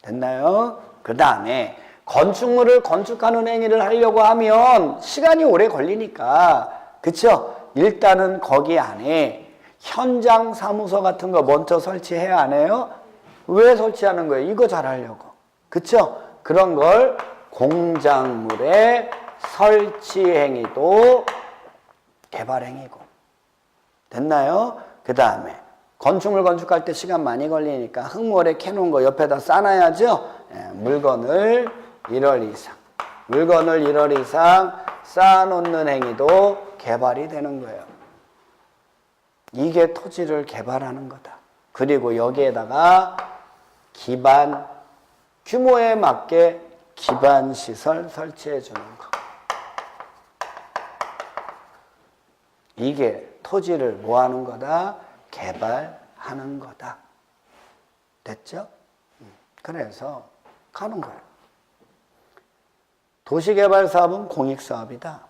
됐나요? 그 다음에 건축물을 건축하는 행위를 하려고 하면 시간이 오래 걸리니까 그쵸? 일단은 거기 안에 현장 사무소 같은 거 먼저 설치해야 안 해요? 왜 설치하는 거예요? 이거 잘하려고. 그쵸? 그런 걸 공작물의 설치 행위도 개발 행위고. 됐나요? 그 다음에 건축물 건축할 때 시간 많이 걸리니까 흙모래 캐놓은 거 옆에다 쌓아놔야죠. 물건을 1월 이상 쌓아놓는 행위도 개발이 되는 거예요. 이게 토지를 개발하는 거다. 그리고 여기에다가 기반 규모에 맞게 기반시설 설치해 주는 거. 이게 토지를 뭐 하는 거다? 개발하는 거다. 됐죠? 그래서 가는 거예요. 도시개발사업은 공익사업이다.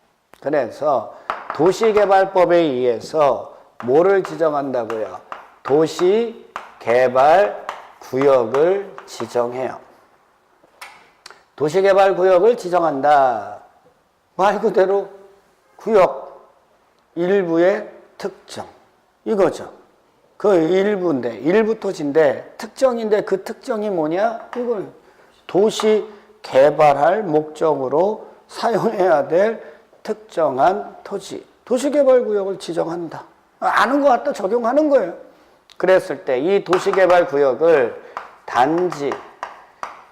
그래서 도시개발법에 의해서 뭐를 지정한다고요? 도시개발구역을 지정해요. 도시개발구역을 지정한다. 말 그대로 구역 일부의 특정. 이거죠. 그 일부인데, 일부 토지인데, 특정인데 그 특정이 뭐냐? 이걸 도시 개발할 목적으로 사용해야 될 특정한 토지. 도시개발구역을 지정한다. 아는 것 같다 적용하는 거예요. 그랬을 때 이 도시개발구역을 단지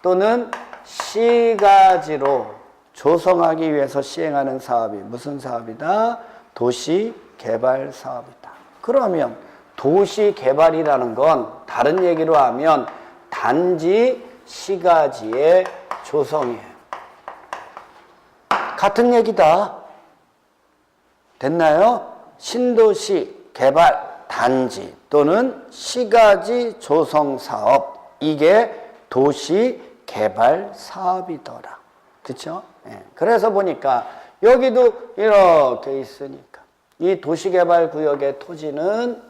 또는 시가지로 조성하기 위해서 시행하는 사업이 무슨 사업이다? 도시개발사업이다. 그러면 도시개발이라는 건 다른 얘기로 하면 단지 시가지의 조성이에요. 같은 얘기다. 됐나요? 신도시 개발 단지 또는 시가지 조성 사업, 이게 도시 개발 사업이더라. 그렇죠? 예. 그래서 보니까 여기도 이렇게 있으니까 이 도시 개발 구역의 토지는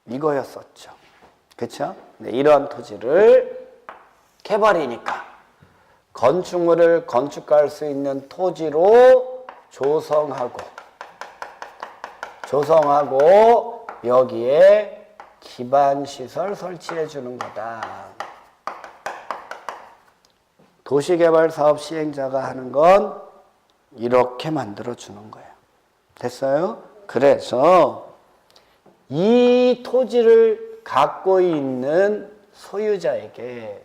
이거였었죠. 그렇죠? 네, 이런 토지를 개발이니까 건축물을 건축할 수 있는 토지로 조성하고 여기에 기반시설 설치해 주는 거다. 도시개발사업 시행자가 하는 건 이렇게 만들어 주는 거예요. 됐어요? 그래서 이 토지를 갖고 있는 소유자에게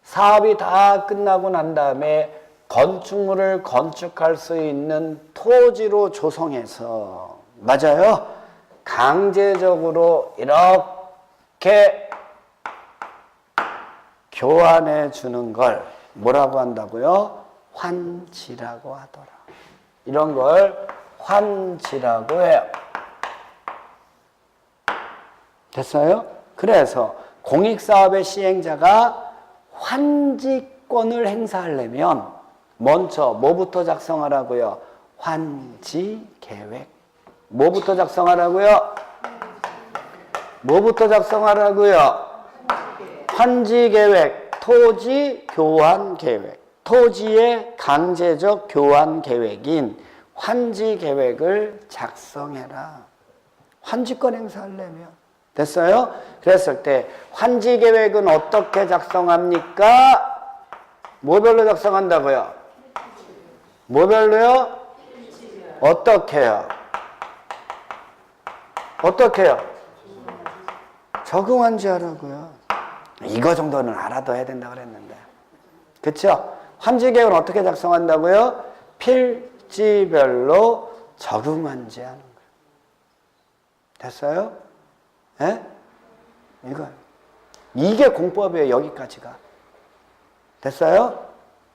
사업이 다 끝나고 난 다음에 건축물을 건축할 수 있는 토지로 조성해서, 맞아요? 강제적으로 이렇게 교환해 주는 걸 뭐라고 한다고요? 환지라고 하더라. 이런 걸 환지라고 해요. 됐어요? 그래서 공익사업의 시행자가 환지권을 행사하려면 먼저 뭐부터 작성하라고요? 환지계획. 뭐부터 작성하라고요? 뭐부터 작성하라고요? 환지계획, 토지교환계획. 토지의 강제적 교환 계획인 환지계획을 작성해라. 환지권 행사하려면. 됐어요? 그랬을 때 환지계획은 어떻게 작성합니까? 뭐별로 작성한다고요? 뭐별로요? 어떻게요? 어떻게요? 적응한지 하라고요. 이거 정도는 알아둬야 된다고 그랬는데. 그쵸? 환지계획은 어떻게 작성한다고요? 필지별로 적응한지 하는 거예요. 됐어요? 예? 이게 공법이에요, 여기까지가. 됐어요?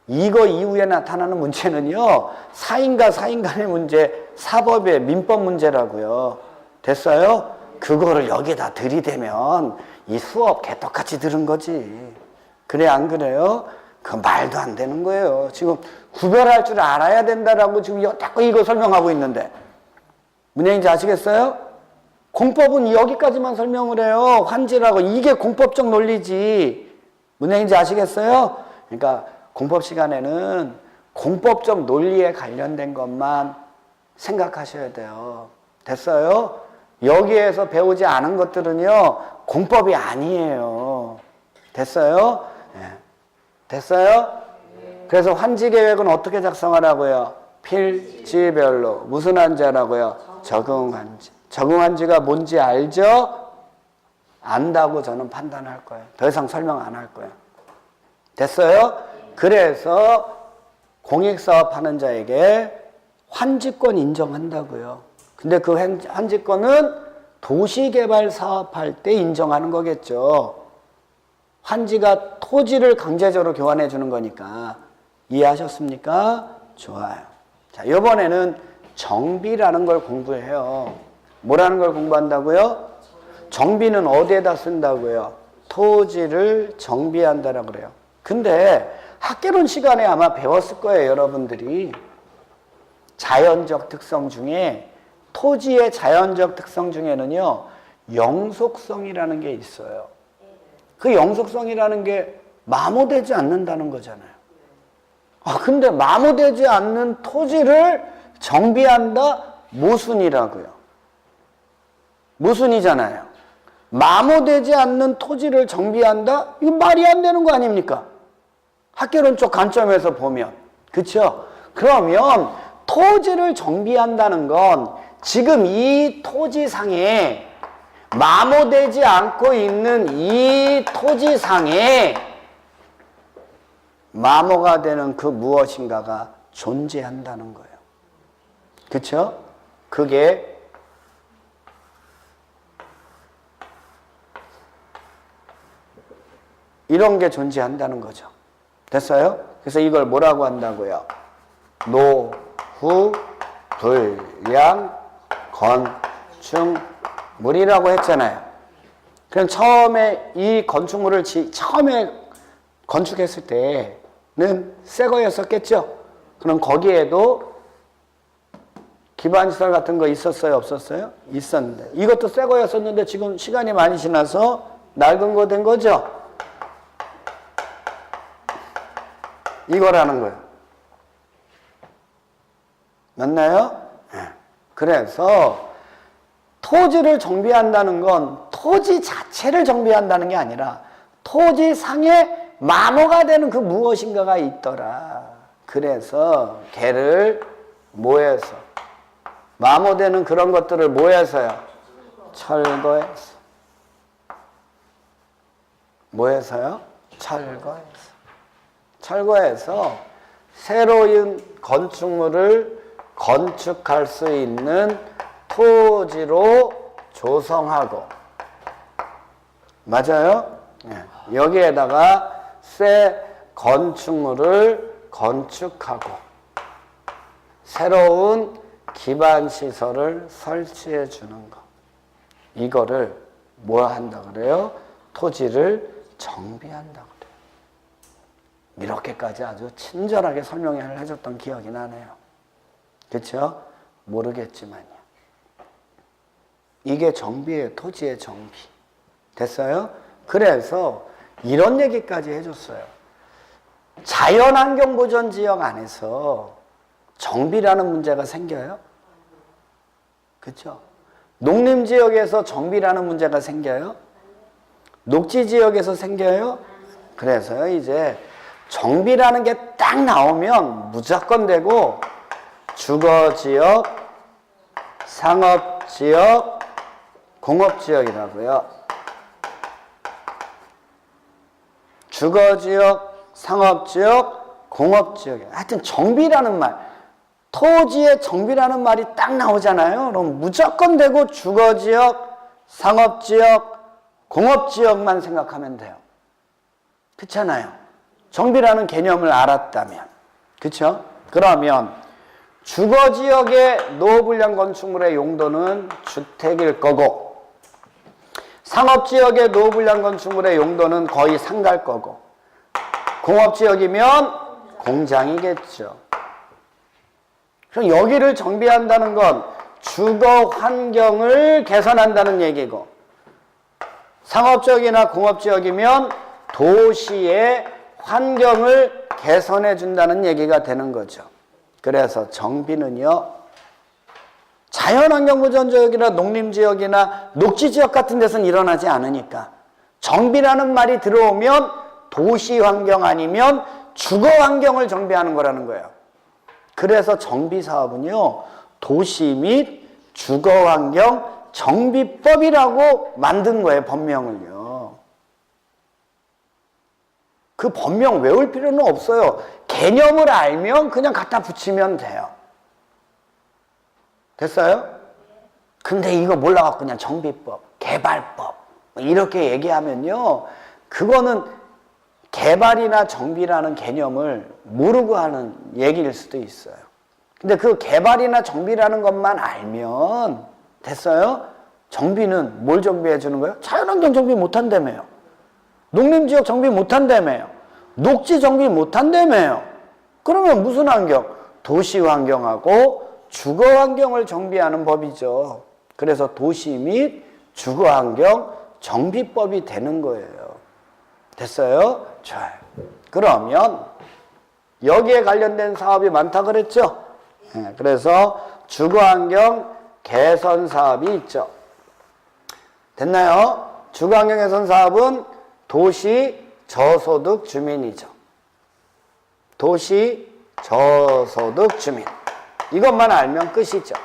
이거 이후에 나타나는 문제는요, 사인과 사인 간의 문제, 사법의 민법 문제라고요. 됐어요? 그거를 여기다 들이대면 이 수업 개떡같이 들은 거지. 그래, 안 그래요? 그 말도 안 되는 거예요. 지금 구별할 줄 알아야 된다라고 지금 자꾸 이거 설명하고 있는데. 무슨 얘기인지 아시겠어요? 공법은 여기까지만 설명을 해요. 환지라고. 이게 공법적 논리지. 무슨 얘기인지 아시겠어요? 그러니까 공법 시간에는 공법적 논리에 관련된 것만 생각하셔야 돼요. 됐어요? 여기에서 배우지 않은 것들은요, 공법이 아니에요. 됐어요? 네. 됐어요? 그래서 환지계획은 어떻게 작성하라고요? 필지별로. 무슨 환지라고요? 적응환지. 적응환지가 뭔지 알죠? 안다고 저는 판단할 거예요. 더 이상 설명 안 할 거예요. 됐어요? 그래서 공익사업 하는 자에게 환지권 인정한다고요. 근데 그 환지권은 도시개발 사업할 때 인정하는 거겠죠. 환지가 토지를 강제적으로 교환해 주는 거니까. 이해하셨습니까? 좋아요. 자, 이번에는 정비라는 걸 공부해요. 뭐라는 걸 공부한다고요? 정비는 어디에다 쓴다고요? 토지를 정비한다라고 그래요. 근데 학개론 시간에 아마 배웠을 거예요, 여러분들이. 자연적 특성 중에, 토지의 자연적 특성 중에는요, 영속성이라는 게 있어요. 그 영속성이라는 게 마모되지 않는다는 거잖아요. 근데 마모되지 않는 토지를 정비한다? 모순이라고요. 모순이잖아요. 마모되지 않는 토지를 정비한다? 이거 말이 안 되는 거 아닙니까? 학개론적 관점에서 보면. 그렇죠? 그러면 토지를 정비한다는 건 지금 이 토지상에 마모되지 않고 있는 이 토지상에 마모가 되는 그 무엇인가가 존재한다는 거예요. 그렇죠? 그게 이런 게 존재한다는 거죠. 됐어요? 그래서 이걸 뭐라고 한다고요? 노후, 불량, 건축물이라고 했잖아요. 그럼 처음에 이 건축물을 처음에 건축했을 때는 새 거였었겠죠? 그럼 거기에도 기반시설 같은 거 있었어요? 없었어요? 있었는데. 이것도 새 거였었는데 지금 시간이 많이 지나서 낡은 거 된 거죠? 이거라는 거예요. 맞나요? 그래서 토지를 정비한다는 건 토지 자체를 정비한다는 게 아니라 토지상에 마모가 되는 그 무엇인가가 있더라. 그래서 걔를 뭐해서 마모되는 그런 것들을 뭐해서요? 철거해서. 뭐해서요? 철거해서. 철거해서 새로운 건축물을 건축할 수 있는 토지로 조성하고. 맞아요? 여기에다가 새 건축물을 건축하고 새로운 기반시설을 설치해 주는 것. 이거를 뭐 한다 그래요? 토지를 정비한다 그래요. 이렇게까지 아주 친절하게 설명을 해줬던 기억이 나네요. 그렇죠? 모르겠지만요. 이게 정비예요. 토지의 정비. 됐어요? 그래서 이런 얘기까지 해줬어요. 자연환경보전지역 안에서 정비라는 문제가 생겨요? 그렇죠? 농림지역에서 정비라는 문제가 생겨요? 녹지지역에서 생겨요? 그래서요, 이제 정비라는 게 딱 나오면 무조건 되고 주거지역, 상업지역, 공업지역이라고요. 주거지역, 상업지역, 공업지역. 하여튼 정비라는 말, 토지의 정비라는 말이 딱 나오잖아요. 그럼 무조건 되고 주거지역, 상업지역, 공업지역만 생각하면 돼요. 그렇잖아요. 정비라는 개념을 알았다면. 그렇죠? 그러면 주거지역의 노후불량 건축물의 용도는 주택일 거고, 상업지역의 노후불량 건축물의 용도는 거의 상가일 거고, 공업지역이면 공장이겠죠. 그럼 여기를 정비한다는 건 주거 환경을 개선한다는 얘기고, 상업지역이나 공업지역이면 도시의 환경을 개선해 준다는 얘기가 되는 거죠. 그래서 정비는요, 자연환경보전지역이나 농림지역이나 녹지지역 같은 데서는 일어나지 않으니까 정비라는 말이 들어오면 도시환경 아니면 주거환경을 정비하는 거라는 거예요. 그래서 정비사업은요, 도시 및 주거환경 정비법이라고 만든 거예요, 법명을요. 그 법명 외울 필요는 없어요. 개념을 알면 그냥 갖다 붙이면 돼요. 됐어요? 근데 이거 몰라갖고 그냥 정비법, 개발법 이렇게 얘기하면요, 그거는 개발이나 정비라는 개념을 모르고 하는 얘기일 수도 있어요. 근데 그 개발이나 정비라는 것만 알면 됐어요? 정비는 뭘 정비해 주는 거예요? 자연환경 정비 못한다며요. 농림지역 정비 못한다며요. 녹지 정비 못한다며요. 그러면 무슨 환경? 도시환경하고 주거환경을 정비하는 법이죠. 그래서 도시 및 주거환경 정비법이 되는 거예요. 됐어요? 좋아요. 그러면 여기에 관련된 사업이 많다 그랬죠? 그래서 주거환경 개선 사업이 있죠. 됐나요? 주거환경 개선 사업은 도시 저소득 주민이죠. 도시 저소득 주민. 이것만 알면 끝이죠.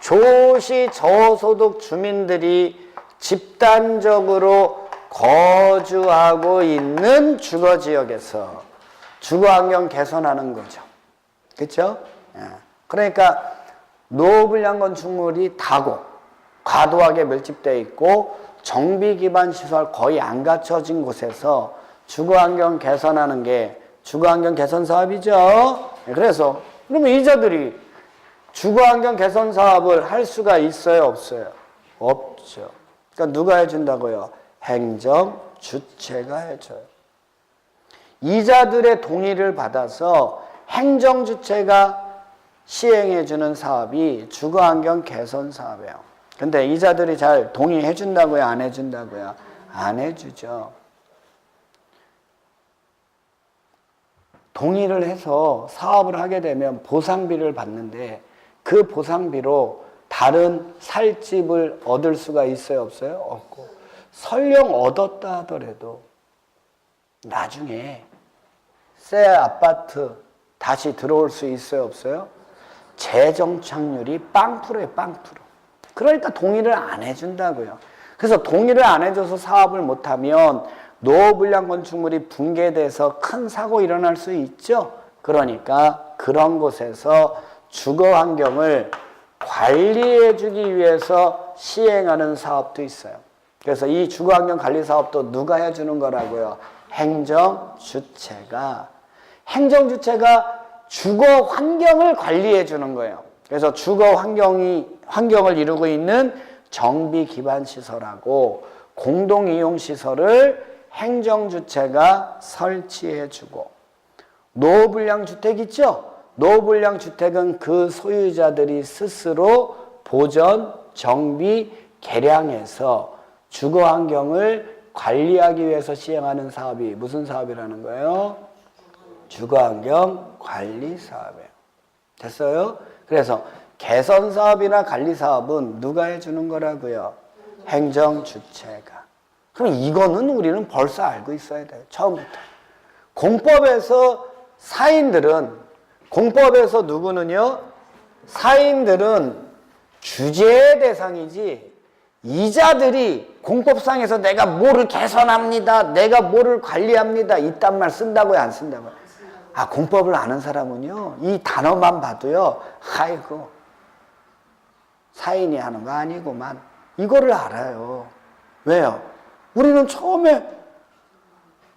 도시 저소득 주민들이 집단적으로 거주하고 있는 주거지역에서 주거환경 개선하는 거죠. 그렇죠? 그러니까 노후불량 건축물이 다고 과도하게 밀집되어 있고 정비 기반 시설 거의 안 갖춰진 곳에서 주거환경 개선하는 게 주거환경 개선 사업이죠. 그래서 그러면 이자들이 주거환경 개선 사업을 할 수가 있어요, 없어요? 없죠. 그러니까 누가 해준다고요? 행정 주체가 해줘요. 이자들의 동의를 받아서 행정 주체가 시행해주는 사업이 주거환경 개선 사업이에요. 근데 이자들이 잘 동의해 준다고요? 안 해준다고요? 안 해주죠. 동의를 해서 사업을 하게 되면 보상비를 받는데 그 보상비로 다른 살 집을 얻을 수가 있어요? 없어요? 없고. 설령 얻었다 하더라도 나중에 새 아파트 다시 들어올 수 있어요? 없어요? 재정착률이 빵프로예요, 빵프로. 그러니까 동의를 안 해준다고요. 그래서 동의를 안 해줘서 사업을 못하면 노후불량 건축물이 붕괴돼서 큰 사고 일어날 수 있죠. 그러니까 그런 곳에서 주거환경을 관리해주기 위해서 시행하는 사업도 있어요. 그래서 이 주거환경 관리 사업도 누가 해주는 거라고요? 행정주체가. 행정주체가 주거환경을 관리해주는 거예요. 그래서 주거환경을 이루고 있는 정비 기반 시설하고 공동 이용 시설을 행정주체가 설치해주고, 노후불량 주택 있죠? 노후불량 주택은 그 소유자들이 스스로 보전, 정비, 개량해서 주거 환경을 관리하기 위해서 시행하는 사업이 무슨 사업이라는 거예요? 주거환경 관리 사업이에요. 됐어요? 그래서 개선 사업이나 관리 사업은 누가 해주는 거라고요? 행정주체가. 그럼 이거는 우리는 벌써 알고 있어야 돼요. 처음부터. 공법에서 공법에서 누구는요? 사인들은 규제의 대상이지, 이자들이 공법상에서 내가 뭐를 개선합니다, 내가 뭐를 관리합니다, 이딴 말 쓴다고요, 안 쓴다고요? 공법을 아는 사람은요, 이 단어만 봐도요, 아이고, 사인이 하는 거 아니구만. 이거를 알아요. 왜요? 우리는 처음에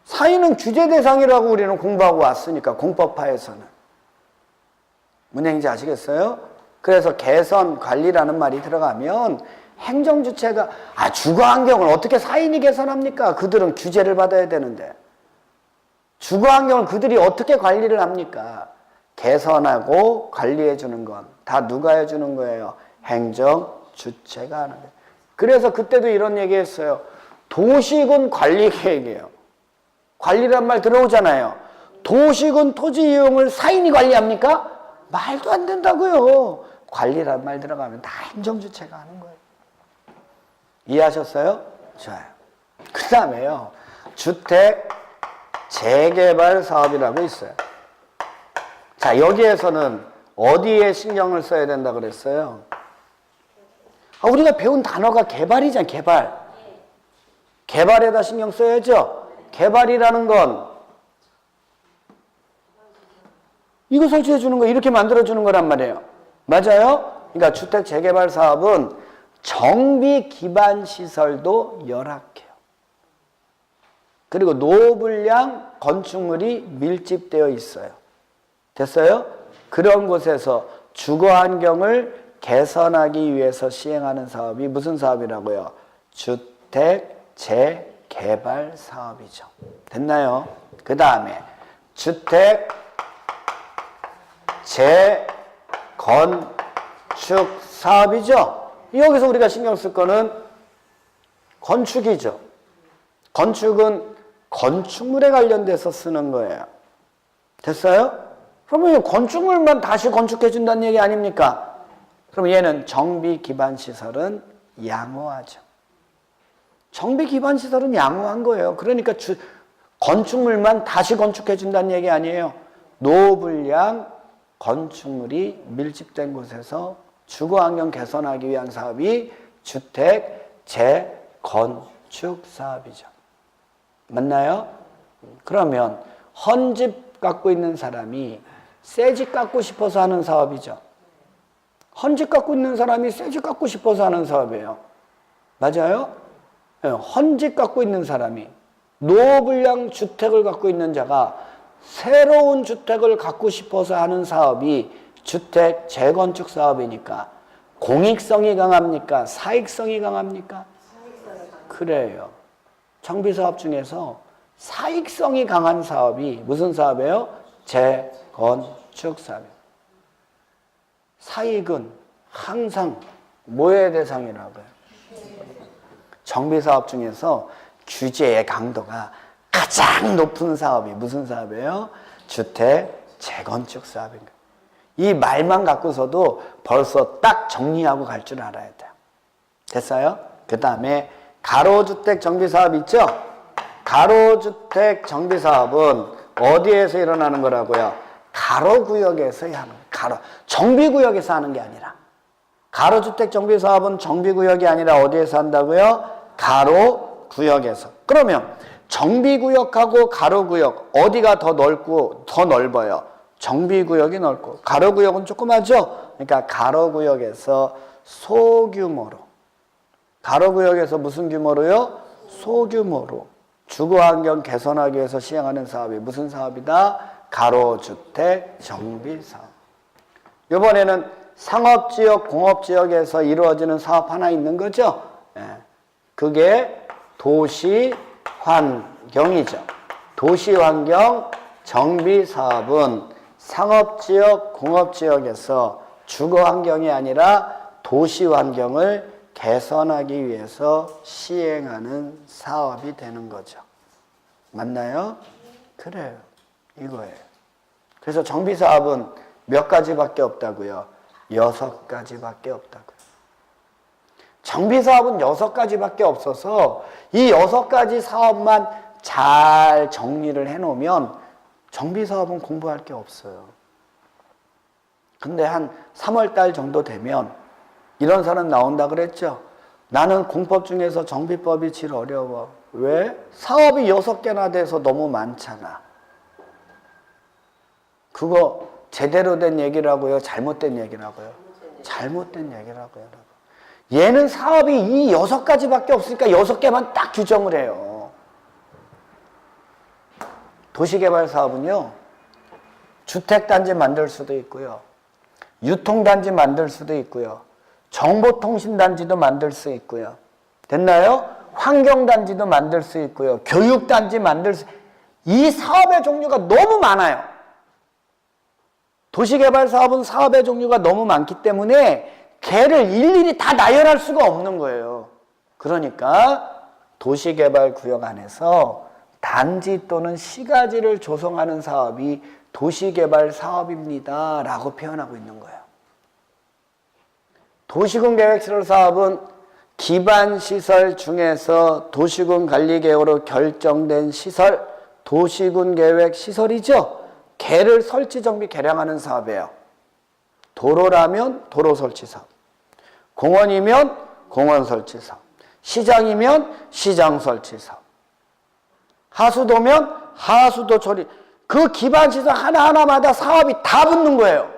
사인은 규제 대상이라고 우리는 공부하고 왔으니까, 공법파에서는. 무슨 얘기인지 아시겠어요? 그래서 개선, 관리라는 말이 들어가면 행정주체가, 주거환경을 어떻게 사인이 개선합니까? 그들은 규제를 받아야 되는데. 주거환경을 그들이 어떻게 관리를 합니까? 개선하고 관리해 주는 건 다 누가 해주는 거예요? 행정주체가 하는 거예요. 그래서 그때도 이런 얘기 했어요. 도시군 관리계획이에요. 관리란 말 들어오잖아요. 도시군 토지 이용을 사인이 관리합니까? 말도 안 된다고요. 관리란 말 들어가면 다 행정주체가 하는 거예요. 이해하셨어요? 좋아요. 그 다음에요, 주택 재개발 사업이라고 있어요. 자, 여기에서는 어디에 신경을 써야 된다 그랬어요? 우리가 배운 단어가 개발이잖아요. 개발. 개발에다 신경 써야죠. 개발이라는 건 이거 설치해 주는 거, 이렇게 만들어 주는 거란 말이에요. 맞아요? 그러니까 주택 재개발 사업은 정비 기반 시설도 열악해요. 그리고 노후불량 건축물이 밀집되어 있어요. 됐어요? 그런 곳에서 주거 환경을 개선하기 위해서 시행하는 사업이 무슨 사업이라고요? 주택 재개발 사업이죠. 됐나요? 그 다음에 주택 재건축 사업이죠. 여기서 우리가 신경 쓸 거는 건축이죠. 건축은 건축물에 관련돼서 쓰는 거예요. 됐어요? 그러면 건축물만 다시 건축해 준다는 얘기 아닙니까? 그럼 얘는 정비 기반 시설은 양호하죠. 정비 기반 시설은 양호한 거예요. 그러니까 건축물만 다시 건축해 준다는 얘기 아니에요. 노후불량 건축물이 밀집된 곳에서 주거환경 개선하기 위한 사업이 주택 재건축 사업이죠. 맞나요? 그러면 헌집 갖고 있는 사람이 새 집 갖고 싶어서 하는 사업이죠. 헌집 갖고 있는 사람이 새 집 갖고 싶어서 하는 사업이에요. 맞아요? 헌집 갖고 있는 사람이, 노후불량 주택을 갖고 있는 자가 새로운 주택을 갖고 싶어서 하는 사업이 주택 재건축 사업이니까 공익성이 강합니까? 사익성이 강합니까? 그래요. 정비사업 중에서 사익성이 강한 사업이 무슨 사업이에요? 재건축 사업이에요. 사익은 항상 뭐의 대상이라고요? 정비사업 중에서 규제의 강도가 가장 높은 사업이 무슨 사업이에요? 주택 재건축 사업인가. 이 말만 갖고서도 벌써 딱 정리하고 갈 줄 알아야 돼요. 됐어요? 그 다음에 가로주택 정비사업 있죠? 가로주택 정비사업은 어디에서 일어나는 거라고요? 가로구역에서 하는 거예요. 정비구역에서 하는 게 아니라. 가로주택 정비사업은 정비구역이 아니라 어디에서 한다고요? 가로구역에서. 그러면 정비구역하고 가로구역 어디가 더 넓고 더 넓어요? 정비구역이 넓고 가로구역은 조그마죠? 그러니까 가로구역에서 소규모로, 가로구역에서 무슨 규모로요? 소규모로 주거환경 개선하기 위해서 시행하는 사업이 무슨 사업이다? 가로주택 정비사업. 이번에는 상업지역, 공업지역에서 이루어지는 사업 하나 있는 거죠. 예. 그게 도시환경이죠. 도시환경 정비사업은 상업지역, 공업지역에서 주거환경이 아니라 도시환경을 개선하기 위해서 시행하는 사업이 되는 거죠. 맞나요? 그래요. 이거예요. 그래서 정비사업은 몇 가지밖에 없다고요? 6가지밖에 없다고요. 정비사업은 6가지밖에 없어서 이 6가지 사업만 잘 정리를 해놓으면 정비사업은 공부할 게 없어요. 근데 한 3월달 정도 되면 이런 사람 나온다 그랬죠? 나는 공법 중에서 정비법이 제일 어려워. 왜? 사업이 6개나 돼서 너무 많잖아. 그거 제대로 된 얘기라고요? 잘못된 얘기라고요? 잘못된 얘기라고요. 얘는 사업이 이 6가지밖에 없으니까 6개만 딱 규정을 해요. 도시개발 사업은요, 주택단지 만들 수도 있고요, 유통단지 만들 수도 있고요, 정보통신단지도 만들 수 있고요. 됐나요? 환경단지도 만들 수 있고요, 교육단지 만들 수, 이 사업의 종류가 너무 많아요. 도시개발 사업은 사업의 종류가 너무 많기 때문에 걔를 일일이 다 나열할 수가 없는 거예요. 그러니까 도시개발 구역 안에서 단지 또는 시가지를 조성하는 사업이 도시개발 사업입니다 라고 표현하고 있는 거예요. 도시군 계획시설 사업은 기반시설 중에서 도시군 관리계획으로 결정된 시설, 도시군 계획 시설이죠. 걔를 설치, 정비, 개량하는 사업이에요. 도로라면 도로 설치 사업, 공원이면 공원 설치 사업, 시장이면 시장 설치 사업, 하수도면 하수도 처리, 그 기반시설 하나하나마다 사업이 다 붙는 거예요.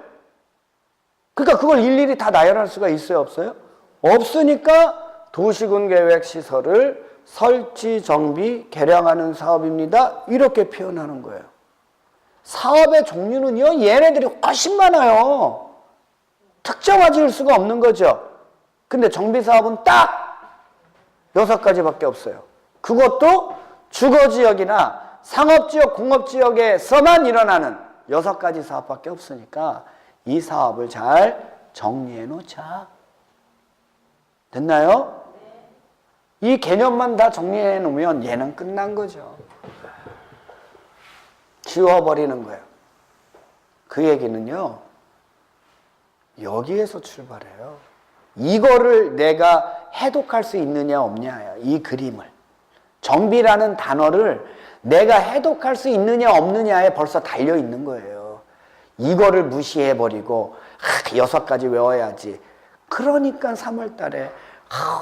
그러니까 그걸 일일이 다 나열할 수가 있어요, 없어요? 없으니까 도시군 계획 시설을 설치, 정비, 개량하는 사업입니다. 이렇게 표현하는 거예요. 사업의 종류는요, 얘네들이 훨씬 많아요. 특정화 지을 수가 없는 거죠. 근데 정비사업은 딱 6가지밖에 없어요. 그것도 주거지역이나 상업지역, 공업지역에서만 일어나는 6가지 사업밖에 없으니까 이 사업을 잘 정리해 놓자. 됐나요? 이 개념만 다 정리해 놓으면 얘는 끝난 거죠. 지워버리는 거예요. 그 얘기는요, 여기에서 출발해요. 이거를 내가 해독할 수 있느냐 없냐예요. 이 그림을. 정비라는 단어를 내가 해독할 수 있느냐 없느냐에 벌써 달려 있는 거예요. 이거를 무시해버리고 6가지 외워야지. 그러니까 3월 달에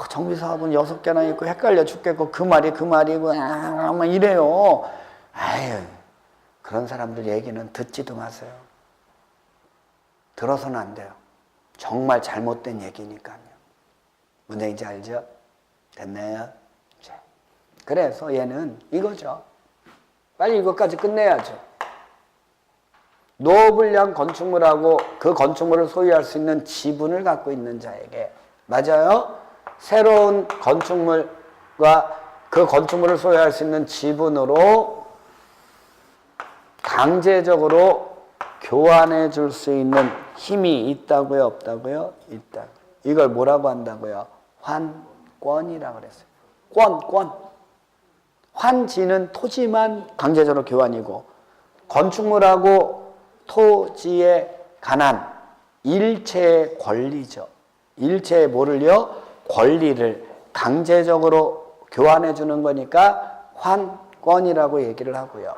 정비사업은 6개나 있고 헷갈려 죽겠고 그 말이고 막 이래요. 아유, 그런 사람들 얘기는 듣지도 마세요. 들어서는 안 돼요. 정말 잘못된 얘기니까요. 뭔 얘기인지 알죠? 됐네요. 그래서 얘는 이거죠. 빨리 이것까지 끝내야죠. 노후불량 건축물하고 그 건축물을 소유할 수 있는 지분을 갖고 있는 자에게, 맞아요? 새로운 건축물과 그 건축물을 소유할 수 있는 지분으로 강제적으로 교환해 줄 수 있는 힘이 있다고요, 없다고요? 있다. 이걸 뭐라고 한다고요? 환권이라고 그랬어요. 권. 환지는 토지만 강제적으로 교환이고, 건축물하고 토지에 관한 일체의 권리죠. 일체의 뭐를요? 권리를 강제적으로 교환해 주는 거니까 환권이라고 얘기를 하고요.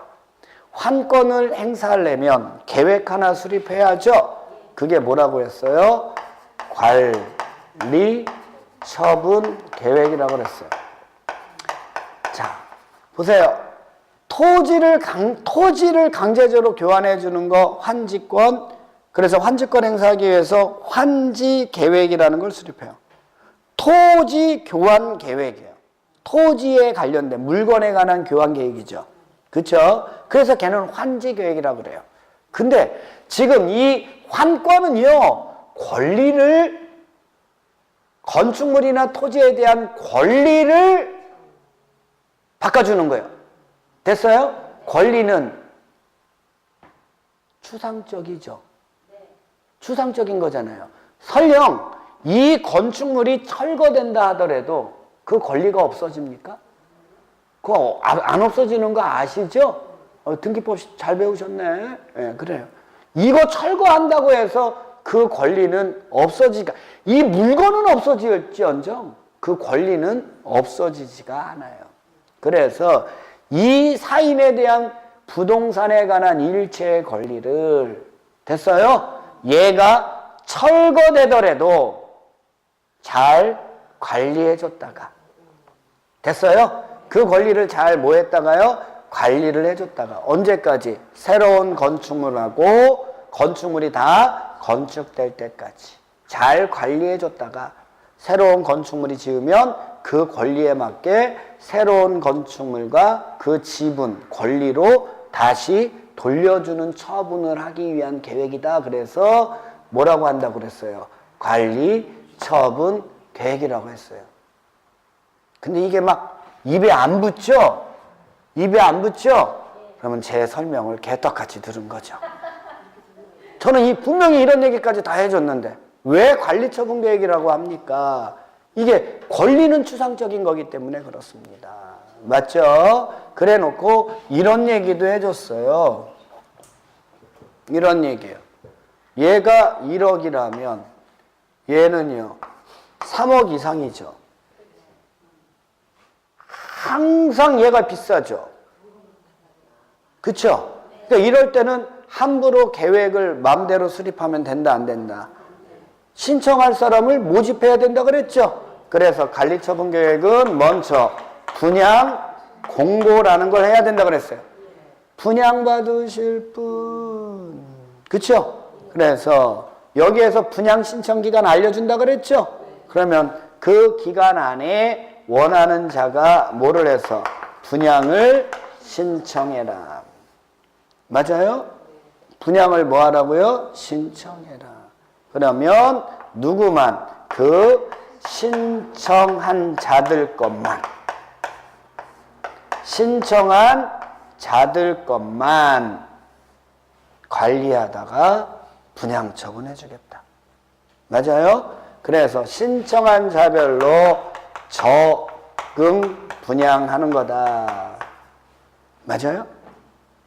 환권을 행사하려면 계획 하나 수립해야죠. 그게 뭐라고 했어요? 관리 처분 계획이라고 그랬어요. 자, 보세요. 토지를 강제적으로 교환해 주는 거 환지권. 그래서 환지권 행사하기 위해서 환지 계획이라는 걸 수립해요. 토지 교환 계획이에요. 토지에 관련된 물건에 관한 교환 계획이죠. 그렇죠? 그래서 걔는 환지 계획이라고 그래요. 근데 지금 이 환권은요, 권리를, 건축물이나 토지에 대한 권리를 바꿔주는 거예요. 됐어요? 권리는 추상적이죠. 추상적인 거잖아요. 설령 이 건축물이 철거된다 하더라도 그 권리가 없어집니까? 그거 안 없어지는 거 아시죠? 등기법 잘 배우셨네. 네, 그래요. 이거 철거한다고 해서 그 권리는 없어지니까, 이 물건은 없어질지언정 그 권리는 없어지지가 않아요. 그래서 이 사인에 대한 부동산에 관한 일체의 권리를, 됐어요? 얘가 철거되더라도 잘 관리해줬다가, 됐어요? 그 권리를 잘 뭐 했다가요? 관리를 해줬다가. 언제까지? 새로운 건축물하고 건축물이 다 건축될 때까지 잘 관리해줬다가, 새로운 건축물이 지으면 그 권리에 맞게 새로운 건축물과 그 지분, 권리로 다시 돌려주는 처분을 하기 위한 계획이다. 그래서 뭐라고 한다고 그랬어요? 관리 처분 계획이라고 했어요. 근데 이게 막 입에 안 붙죠? 입에 안 붙죠? 그러면 제 설명을 개떡같이 들은 거죠. 저는 분명히 이런 얘기까지 다 해줬는데 왜 관리처분 계획이라고 합니까? 이게 권리는 추상적인 거기 때문에 그렇습니다. 맞죠? 그래 놓고 이런 얘기도 해줬어요. 이런 얘기예요. 얘가 1억이라면 얘는요 3억 이상이죠. 항상 얘가 비싸죠. 그쵸? 그러니까 이럴 때는 함부로 계획을 마음대로 수립하면 된다, 안 된다? 신청할 사람을 모집해야 된다 그랬죠? 그래서 관리처분 계획은 먼저 분양 공고라는 걸 해야 된다 그랬어요. 분양받으실 분. 그쵸? 그래서 여기에서 분양 신청 기간 알려준다 그랬죠? 그러면 그 기간 안에 원하는 자가 뭐를 해서 분양을 신청해라. 맞아요? 분양을 뭐 하라고요? 신청해라. 그러면 누구만? 그 신청한 자들 것만. 신청한 자들 것만 관리하다가 분양 처분해 주겠다. 맞아요? 그래서 신청한 자별로 적응 분양하는 거다. 맞아요?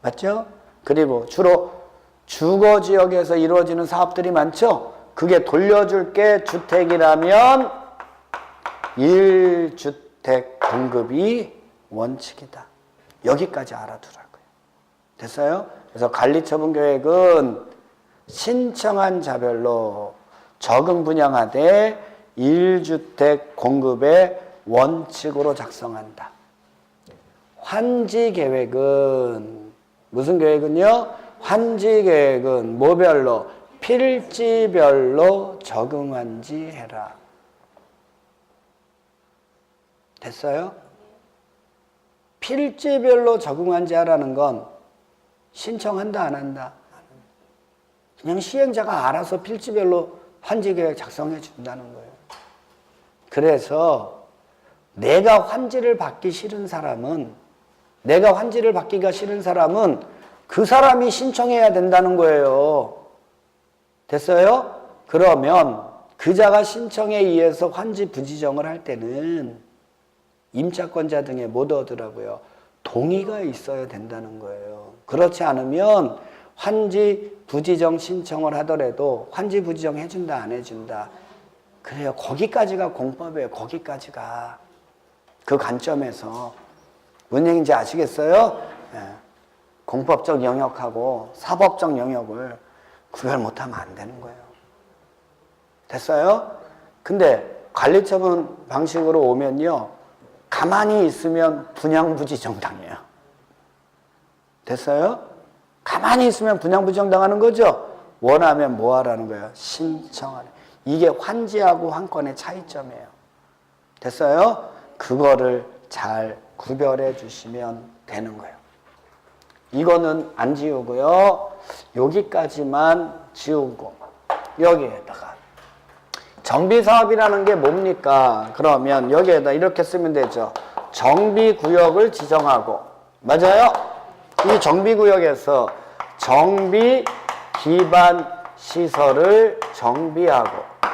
맞죠? 그리고 주로 주거지역에서 이루어지는 사업들이 많죠? 그게 돌려줄게 주택이라면 1주택 공급이 원칙이다. 여기까지 알아두라고요. 됐어요? 그래서 관리처분 계획은 신청한 자별로 적응 분양하되 1주택 공급의 원칙으로 작성한다. 환지 계획은 무슨 계획은요? 환지 계획은 뭐별로? 필지별로 적응한지 해라. 됐어요? 필지별로 적응한지 하라는 건 신청한다 안 한다? 그냥 시행자가 알아서 필지별로 환지 계획 작성해 준다는 거예요. 그래서 내가 환지를 받기 싫은 사람은, 내가 환지를 받기가 싫은 사람은 그 사람이 신청해야 된다는 거예요. 됐어요? 그러면 그자가 신청에 의해서 환지 부지정을 할 때는 임차권자 등에 못 얻으라고요. 동의가 있어야 된다는 거예요. 그렇지 않으면 환지 부지정 신청을 하더라도 환지 부지정 해준다 안 해준다. 그래요. 거기까지가 공법이에요. 거기까지가. 그 관점에서. 뭔 얘기인지 아시겠어요? 네. 공법적 영역하고 사법적 영역을 구별 못하면 안 되는 거예요. 됐어요? 근데 관리처분 방식으로 오면요, 가만히 있으면 분양부지정당해요. 됐어요? 가만히 있으면 분양부지정당하는 거죠? 원하면 뭐 하라는 거예요? 신청하래. 이게 환지하고 환권의 차이점이에요. 됐어요? 그거를 잘 구별해 주시면 되는 거예요. 이거는 안 지우고요. 여기까지만 지우고 여기에다가 정비사업이라는 게 뭡니까? 그러면 여기에다 이렇게 쓰면 되죠. 정비구역을 지정하고, 맞아요? 이 정비구역에서 정비 기반 시설을 정비하고,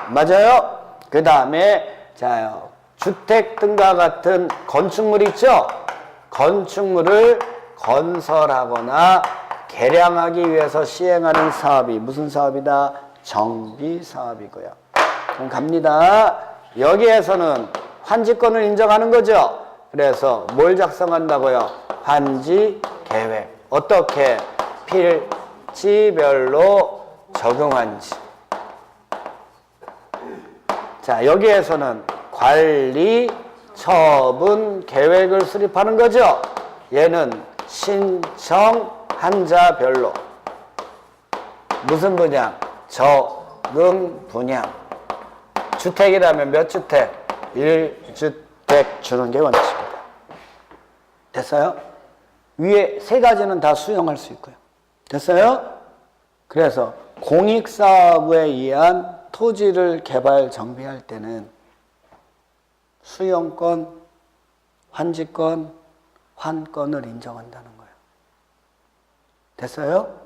맞아요? 그 다음에 자, 주택 등과 같은 건축물 있죠? 건축물을 건설하거나 개량하기 위해서 시행하는 사업이 무슨 사업이다? 정비사업이고요. 그럼 갑니다. 여기에서는 환지권을 인정하는 거죠. 그래서 뭘 작성한다고요? 환지계획. 어떻게? 필지별로 적용한지. 자, 여기에서는 관리, 처분, 계획을 수립하는 거죠. 얘는 신청한자별로. 무슨 분양? 적응 분양. 주택이라면 몇 주택? 1주택 주는 게 원칙입니다. 됐어요? 위에 세 가지는 다 수용할 수 있고요. 됐어요? 그래서 공익사업에 의한 토지를 개발 정비할 때는 수용권, 환지권, 환권을 인정한다는 거예요. 됐어요?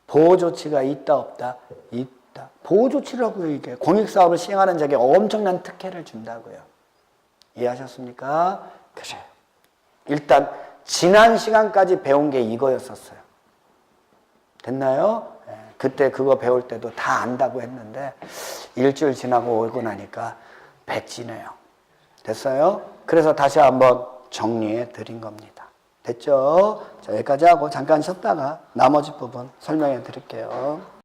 보호조치가 있다 없다? 있다. 보호조치라고요, 이게. 공익사업을 시행하는 자에게 엄청난 특혜를 준다고요. 이해하셨습니까? 그래요. 일단 지난 시간까지 배운 게 이거였었어요. 됐나요? 그때 그거 배울 때도 다 안다고 했는데 일주일 지나고 오고 나니까 백지네요. 됐어요? 그래서 다시 한번 정리해 드린 겁니다. 됐죠? 자, 여기까지 하고 잠깐 쉬었다가 나머지 부분 설명해 드릴게요.